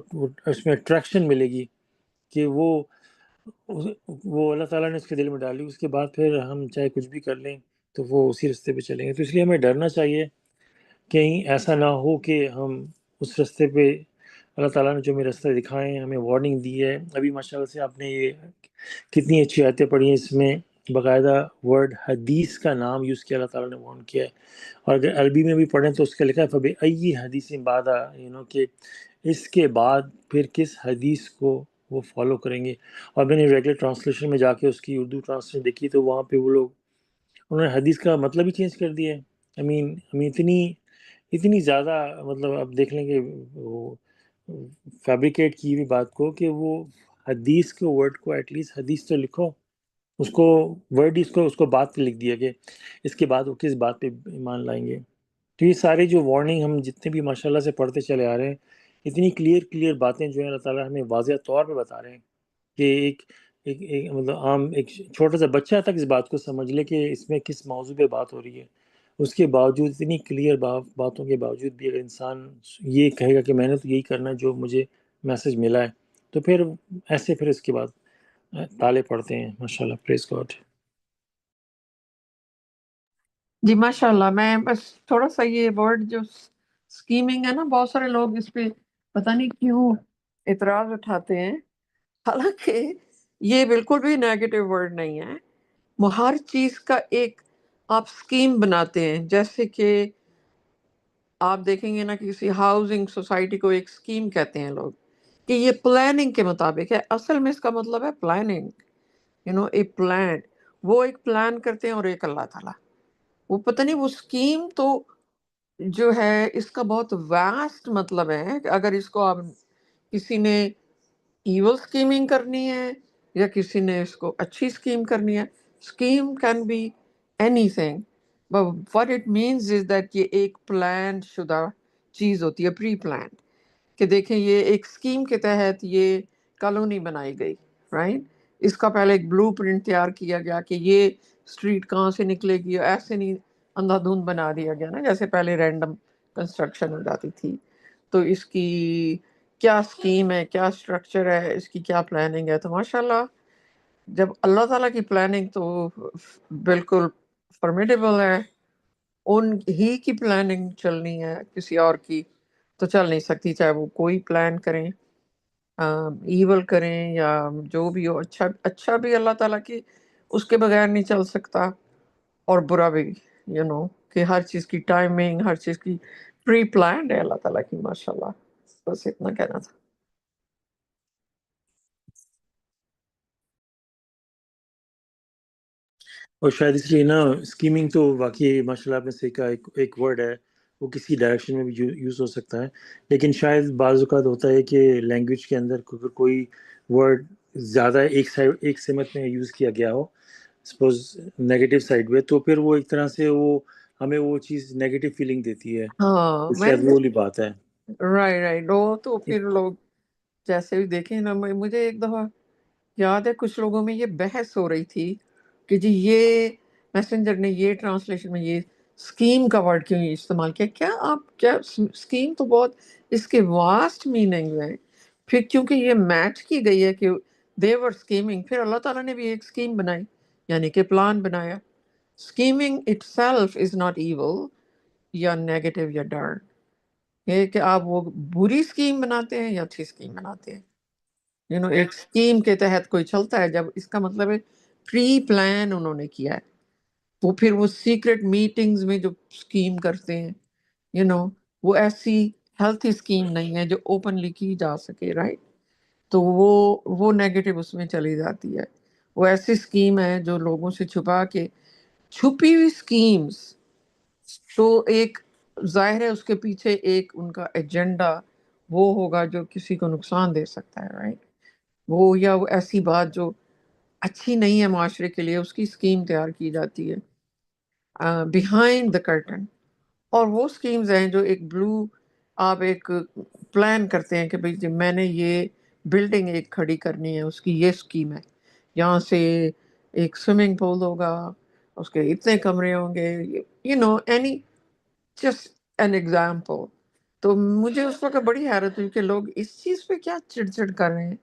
اس میں اٹریکشن ملے گی کہ وہ اللہ تعالیٰ نے اس کے دل میں ڈالی. اس کے بعد پھر ہم چاہے کچھ بھی کر لیں تو وہ اسی راستے پہ چلیں گے. تو اس لیے ہمیں ڈرنا چاہیے کہیں ایسا نہ ہو کہ ہم اس راستے پہ، اللہ تعالیٰ نے جو ہمیں راستے دکھائے ہیں، ہمیں وارننگ دی ہے. ابھی ماشاءاللہ سے آپ نے یہ کتنی اچھی آیتیں پڑھی ہیں، اس میں باقاعدہ ورڈ حدیث کا نام یوز کیا، اللہ تعالیٰ نے وارن کیا ہے. اور اگر عربی میں بھی پڑھیں تو اس کا لکھا ہے فَبِأَيِّ حَدِيثٍ بَعْدَ، کہ اس کے بعد پھر کس حدیث کو وہ فالو کریں گے. اور میں نے ریگولر ٹرانسلیشن میں جا کے اس کی اردو ٹرانسلیشن دیکھی تو وہاں پہ وہ لوگ انہوں نے حدیث کا مطلب ہی چینج کر دیا ہے. اتنی زیادہ مطلب آپ دیکھ لیں کہ وہ فیبریکیٹ کی ہوئی بات کو، کہ وہ حدیث کے ورڈ کو ایٹ لیسٹ حدیث تو لکھو، اس کو ورڈ اس کو بات پہ لکھ دیا کہ اس کے بعد وہ کس بات پہ ایمان لائیں گے. تو یہ سارے جو وارننگ ہم جتنے بھی ماشاءاللہ سے پڑھتے چلے آ رہے ہیں، اتنی کلیئر باتیں جو ہیں اللہ تعالیٰ ہمیں واضح طور پہ بتا رہے ہیں کہ ایک مطلب عام ایک چھوٹا سا بچہ تک اس بات کو سمجھ لے کہ اس میں کس موضوع پہ بات ہو رہی ہے. اس کے باوجود اتنی کلیئر باتوں کے باوجود بھی اگر انسان یہ کہے گا کہ میں نے تو یہی کرنا ہے جو مجھے میسج ملا ہے، تو پھر ایسے پھر اس کے بعد تالے پڑتے ہیں. ماشاءاللہ، پریز گاڈ. جی ماشاء اللہ. میں بس تھوڑا سا یہ ورڈ جو اسکیمنگ ہے نا، بہت سارے لوگ اس پہ پتہ نہیں کیوں اعتراض اٹھاتے ہیں، حالانکہ یہ بالکل بھی نیگیٹو ورڈ نہیں ہے. ہر چیز کا ایک آپ اسکیم بناتے ہیں. جیسے کہ آپ دیکھیں گے نا کہ کسی ہاؤسنگ سوسائٹی کو ایک اسکیم کہتے ہیں لوگ، کہ یہ پلاننگ کے مطابق ہے. اصل میں اس کا مطلب ہے پلاننگ، اے پلان. وہ ایک پلان کرتے ہیں اور ایک اللہ تعالیٰ. وہ پتہ نہیں وہ اسکیم تو جو ہے اس کا بہت واسٹ مطلب ہے کہ اگر اس کو آپ کسی نے ایول اسکیمنگ کرنی ہے یا کسی نے اس کو اچھی اسکیم کرنی ہے. Scheme can be anything, but what it means is that یہ ایک پلان شدہ چیز ہوتی ہے، پری پلان. کہ دیکھیں یہ ایک اسکیم کے تحت یہ کالونی بنائی گئی، رائٹ. اس کا پہلے ایک بلو پرنٹ تیار کیا گیا کہ یہ اسٹریٹ کہاں سے نکلے گی. ایسے نہیں اندھا دھند بنا دیا گیا نا، جیسے پہلے رینڈم کنسٹرکشن ہو جاتی تھی. تو اس کی کیا اسکیم ہے، کیا اسٹرکچر ہے، اس کی کیا پلاننگ ہے. تو ماشاءاللہ جب اللہ تعالیٰ کی پلاننگ تو بالکل فرمیڈیبل ہے. ان ہی کی پلاننگ چلنی ہے، کسی اور کی تو چل نہیں سکتی. چاہے وہ کوئی پلان کریں، ایول کریں یا جو بھی ہو. اچھا بھی اللہ تعالیٰ کی اس کے بغیر نہیں چل سکتا، اور برا بھی کہ ہر چیز کی ٹائمنگ، ہر چیز کی پری پلانڈ ہے اللہ تعالیٰ کی. ماشاءاللہ بس اتنا کہنا تھا. اور شاید اس لیے نا اسکیمنگ تو واقعی ماشاءاللہ آپ نے صحیح کہا، ایک ورڈ ہے، وہ کسی ڈائریکشن میں بھی یوز ہو سکتا ہے. لیکن شاید بعض اوقات ہوتا ہے کہ لینگویج کے اندر کوئی ورڈ زیادہ ایک سمت میں یوز کیا گیا ہو، سپوز نیگیٹو سائڈ میں، تو پھر وہ ایک طرح سے وہ ہمیں وہ چیز نیگیٹو فیلنگ دیتی ہے. ہاں تو میں شاید وہ والی بات ہے. رائٹ وہ تو پھر لوگ جیسے بھی دیکھیں نا. مجھے ایک دفعہ یاد ہے کچھ لوگوں میں یہ بحث ہو رہی تھی کہ جی یہ میسنجر نے یہ ٹرانسلیشن میں یہ اسکیم کا ورڈ کیوں استعمال کیا. کیا اسکیم تو بہت اس کے واسٹ میننگ ہے. پھر کیونکہ یہ میچ کی گئی ہے کہ دے ور اسکیمنگ، پھر اللہ تعالیٰ نے بھی ایک اسکیم بنائی، یعنی کہ پلان بنایا. Scheming itself is not evil یا نیگیٹو یا ڈر. یہ کہ آپ وہ بری اسکیم بناتے ہیں یا اچھی اسکیم بناتے ہیں. ایک اسکیم کے تحت کوئی چلتا ہے جب اس کا مطلب ہے پری پلان انہوں نے کیا ہے. وہ پھر وہ سیکرٹ میٹنگز میں جو اسکیم کرتے ہیں وہ ایسی ہیلتھی اسکیم نہیں ہے جو اوپنلی کی جا سکے، رائٹ. تو وہ نیگیٹو اس میں چلی جاتی ہے. وہ ایسی اسکیم ہے جو لوگوں سے چھپا کے، چھپی ہوئی اسکیمز. تو ایک ظاہر ہے اس کے پیچھے ایک ان کا ایجنڈا وہ ہوگا جو کسی کو نقصان دے سکتا ہے، رائٹ. وہ یا وہ ایسی بات جو اچھی نہیں ہے معاشرے کے لیے، اس کی اسکیم تیار کی جاتی ہے بیہائنڈ دا کرٹن. اور وہ اسکیمز ہیں جو ایک بلو آپ ایک پلان کرتے ہیں کہ بھئی جب میں نے یہ بلڈنگ ایک کھڑی کرنی ہے، اس کی یہ اسکیم ہے. یہاں سے ایک سوئمنگ پول ہوگا، اس کے اتنے کمرے ہوں گے، اینی جسٹ این ایگزامپل. تو مجھے اس وقت بڑی حیرت ہوئی کہ لوگ اس چیز پہ کیا چڑ چڑ کر رہے ہیں.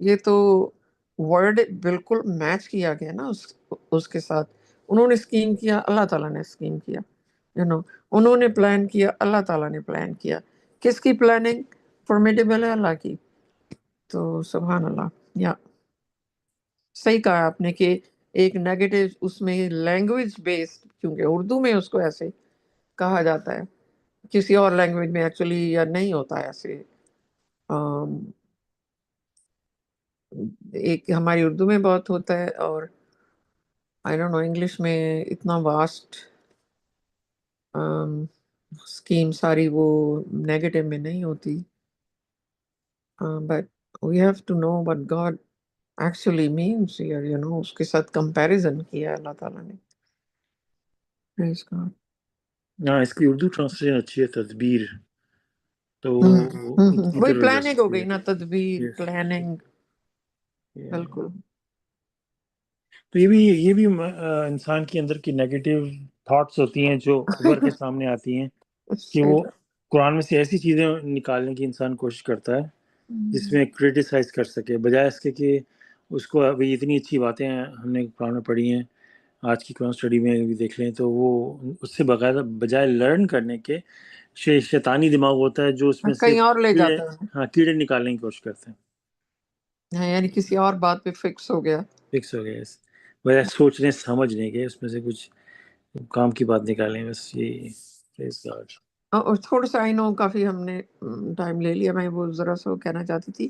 یہ تو ورڈ بالکل میچ کیا گیا نا اس کے ساتھ. انہوں نے اسکیم کیا، اللہ تعالیٰ نے اسکیم کیا. انہوں نے پلان کیا، اللہ تعالیٰ نے پلان کیا. کس کی پلاننگ فارمیڈیبل ہے؟ اللہ کی. تو سبحان اللہ. یا صحیح کہا آپ نے کہ ایک نیگیٹو اس میں لینگویج بیسڈ، کیونکہ اردو میں اس کو ایسے کہا جاتا ہے، کسی اور لینگویج میں ایکچولی یا نہیں ہوتا ہے ایسے. ایک ہماری اردو میں بہت ہوتا ہے، اور آئی ڈونٹ نو انگلش میں اتنا واسٹ اسکیم ساری وہ نیگیٹو میں نہیں ہوتی. But we have to know what God actually means here. اس کے ساتھ کمپیریزن کیا اللہ تعالیٰ نے. Praise God. ہاں، اس کی اردو ٹرانسلیشن اچھی ہے، تدبیر. تو اتنا وہی پھر پلاننگ ہو گئی نا، تدبیر، Yes. پلاننگ. Yeah. بالکل. تو یہ بھی انسان کے اندر کی نیگیٹو تھاٹس ہوتی ہیں جو ابھر کے سامنے آتی ہیں کہ وہ قرآن میں سے ایسی چیزیں نکالنے کی انسان کوشش کرتا ہے جس میں کرٹیسائز کر سکے، بجائے اس کے کہ اس کو ابھی اتنی اچھی باتیں ہم نے قرآن میں پڑھی ہیں، آج کی قرآن اسٹڈی میں بھی دیکھ لیں تو وہ اس سے بجائے لرن کرنے کے شیطانی دماغ ہوتا ہے جو اس میں سے کہیں اور لے کیڑے جاتا ہے، کیڑے نکالنے کی کوشش کرتے ہیں، یعنی کسی اور بات پہ فکس ہو گیا. فکس ہو گئے بجائے سوچنے سمجھنے کے، اس میں سے کچھ کام کی بات نکالیں. بس یہ praise God. اور تھوڑا سا کافی ہم نے ٹائم لے لیا، میں وہ ذرا سا کہنا چاہتی تھی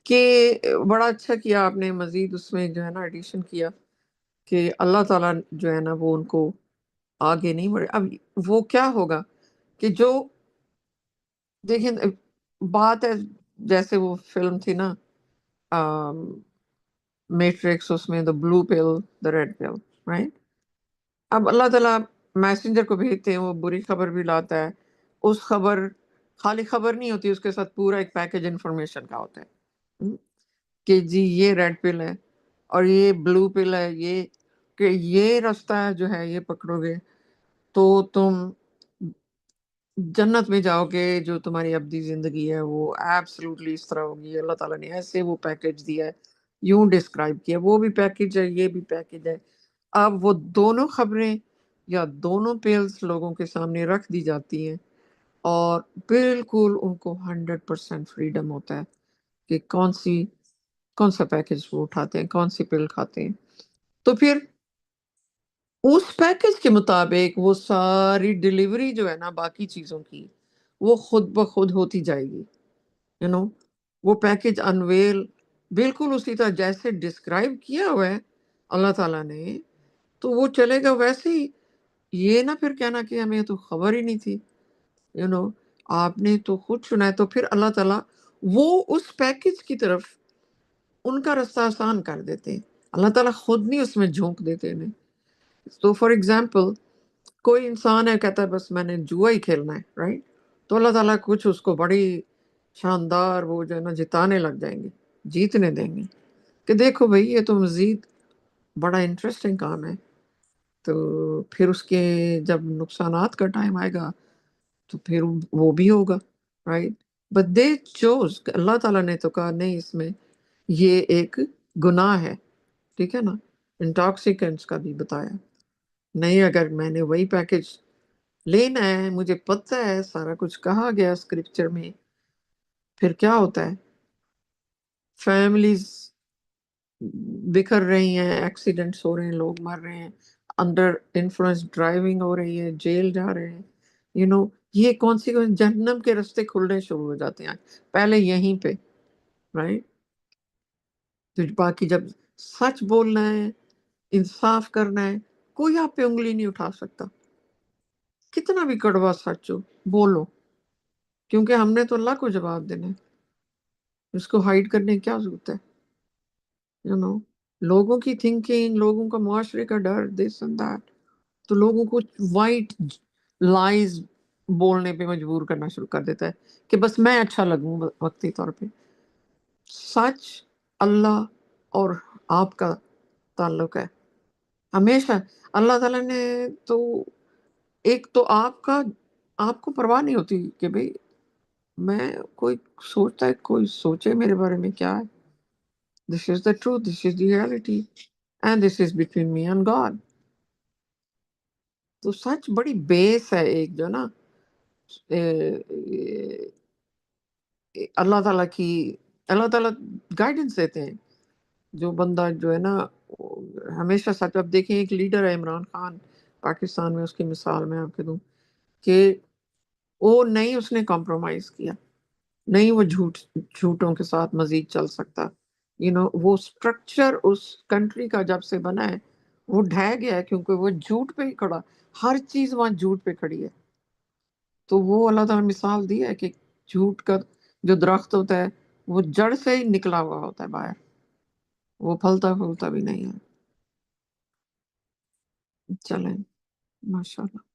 کہ بڑا اچھا کیا آپ نے مزید اس میں جو ہے نا ایڈیشن کیا کہ اللہ تعالیٰ جو ہے نا وہ ان کو آگے نہیں بڑھے. اب وہ کیا ہوگا کہ جو دیکھیں بات ہے جیسے وہ فلم تھی نا میٹرکس، اس میں دا بلو پل دا ریڈ پل، رائٹ. اب اللہ تعالیٰ میسنجر کو بھیجتے ہیں، وہ بری خبر بھی لاتا ہے. اس خبر خالی خبر نہیں ہوتی، اس کے ساتھ پورا ایک پیکج انفارمیشن کا ہوتا ہے کہ جی یہ ریڈ پل ہے اور یہ بلو پل ہے، یہ کہ یہ راستہ جو ہے یہ پکڑو گے تو تم جنت میں جاؤ گے، جو تمہاری ابدی زندگی ہے وہ ایبسلوٹلی اس طرح ہوگی. اللہ تعالیٰ نے ایسے وہ پیکج دیا ہے، یوں ڈسکرائب کیا. وہ بھی پیکج ہے، یہ بھی پیکج ہے. اب وہ دونوں خبریں یا دونوں پیلز لوگوں کے سامنے رکھ دی جاتی ہیں اور بالکل ان کو 100% فریڈم ہوتا ہے کہ کون سا پیکج وہ اٹھاتے ہیں، کون سی پل کھاتے ہیں. تو پھر اس پیکج کے مطابق وہ ساری ڈیلیوری جو ہے نا باقی چیزوں کی وہ خود بخود ہوتی جائے گی. وہ پیکج انویل بالکل اسی طرح جیسے ڈسکرائب کیا ہوا ہے اللہ تعالیٰ نے، تو وہ چلے گا ویسے ہی. یہ نہ پھر کہنا کہ ہمیں تو خبر ہی نہیں تھی، آپ نے تو خود سنا ہے. تو پھر اللہ تعالیٰ وہ اس پیکج کی طرف ان کا رستہ آسان کر دیتے ہیں. اللہ تعالیٰ خود نہیں اس میں جھونک دیتے انہیں. تو فار ایگزامپل کوئی انسان ہے کہتا ہے بس میں نے جوا ہی کھیلنا ہے، رائٹ. تو اللہ تعالیٰ کچھ اس کو بڑی شاندار وہ جو ہے نا جتانے لگ جائیں گے، جیتنے دیں گے کہ دیکھو بھائی یہ تو مزید بڑا انٹرسٹنگ کام ہے. تو پھر اس کے جب نقصانات کا ٹائم آئے گا تو پھر وہ بھی ہوگا، رائٹ. بٹ دے چوز، اللہ تعالیٰ نے تو کہا نہیں اس میں یہ ایک گناہ ہے، ٹھیک ہے نا. انٹاکسیکینٹس کا بھی بتایا نہیں، اگر میں نے وہی پیکج لینا ہے، مجھے پتہ ہے سارا کچھ کہا گیا اسکرپچر میں. پھر کیا ہوتا ہے، فیملیز بکھر رہی ہیں، ایکسیڈنٹس ہو رہے ہیں، لوگ مر رہے ہیں، انڈر انفلوئنس ڈرائیونگ ہو رہی ہے، جیل جا رہے ہیں. یہ کون سی جہنم کے رستے کھلنے شروع ہو جاتے ہیں پہلے یہیں پہ، رائٹ. تو باقی جب سچ بولنا ہے، انصاف کرنا ہے، کوئی آپ پہ انگلی نہیں اٹھا سکتا. کتنا بھی کڑوا سچ ہو بولو، کیونکہ ہم نے تو اللہ کو جواب دینا ہے. اس کو ہائیڈ کرنے کی کیا ضرورت ہے. لوگوں کی تھنکنگ، لوگوں کا معاشرے کا ڈر، دس اینڈ دیٹ، تو لوگوں کو وائٹ لائز بولنے پہ مجبور کرنا شروع کر دیتا ہے کہ بس میں اچھا لگوں وقتی طور پہ. سچ اللہ اور آپ کا تعلق ہے ہمیشہ. اللہ تعالیٰ نے تو ایک تو آپ کو پرواہ نہیں ہوتی کہ بھئی میں کوئی سوچتا ہے کوئی سوچے میرے بارے میں کیا ہے. This is the truth, this is the reality, and this is between me and God. تو سچ بڑی بیس ہے ایک جو نا اللہ تعالیٰ گائیڈنس دیتے ہیں جو بندہ جو ہے نا ہمیشہ سچ. اب دیکھیں ایک لیڈر ہے عمران خان پاکستان میں، اس کی مثال میں آپ کے دوں کہ وہ نہیں اس نے کمپرومائز کیا، نہیں وہ جھوٹوں کے ساتھ مزید چل سکتا. وہ سٹرکچر اس کنٹری کا جب سے بنا ہے وہ ڈھہ گیا ہے کیونکہ وہ جھوٹ پہ ہی کھڑا، ہر چیز وہاں جھوٹ پہ کھڑی ہے. تو وہ اللہ تعالیٰ نے مثال دی ہے کہ جھوٹ کا جو درخت ہوتا ہے وہ جڑ سے ہی نکلا ہوا ہوتا ہے باہر، وہ پھلتا پھولتا بھی نہیں ہے. چلیں ماشاء اللہ.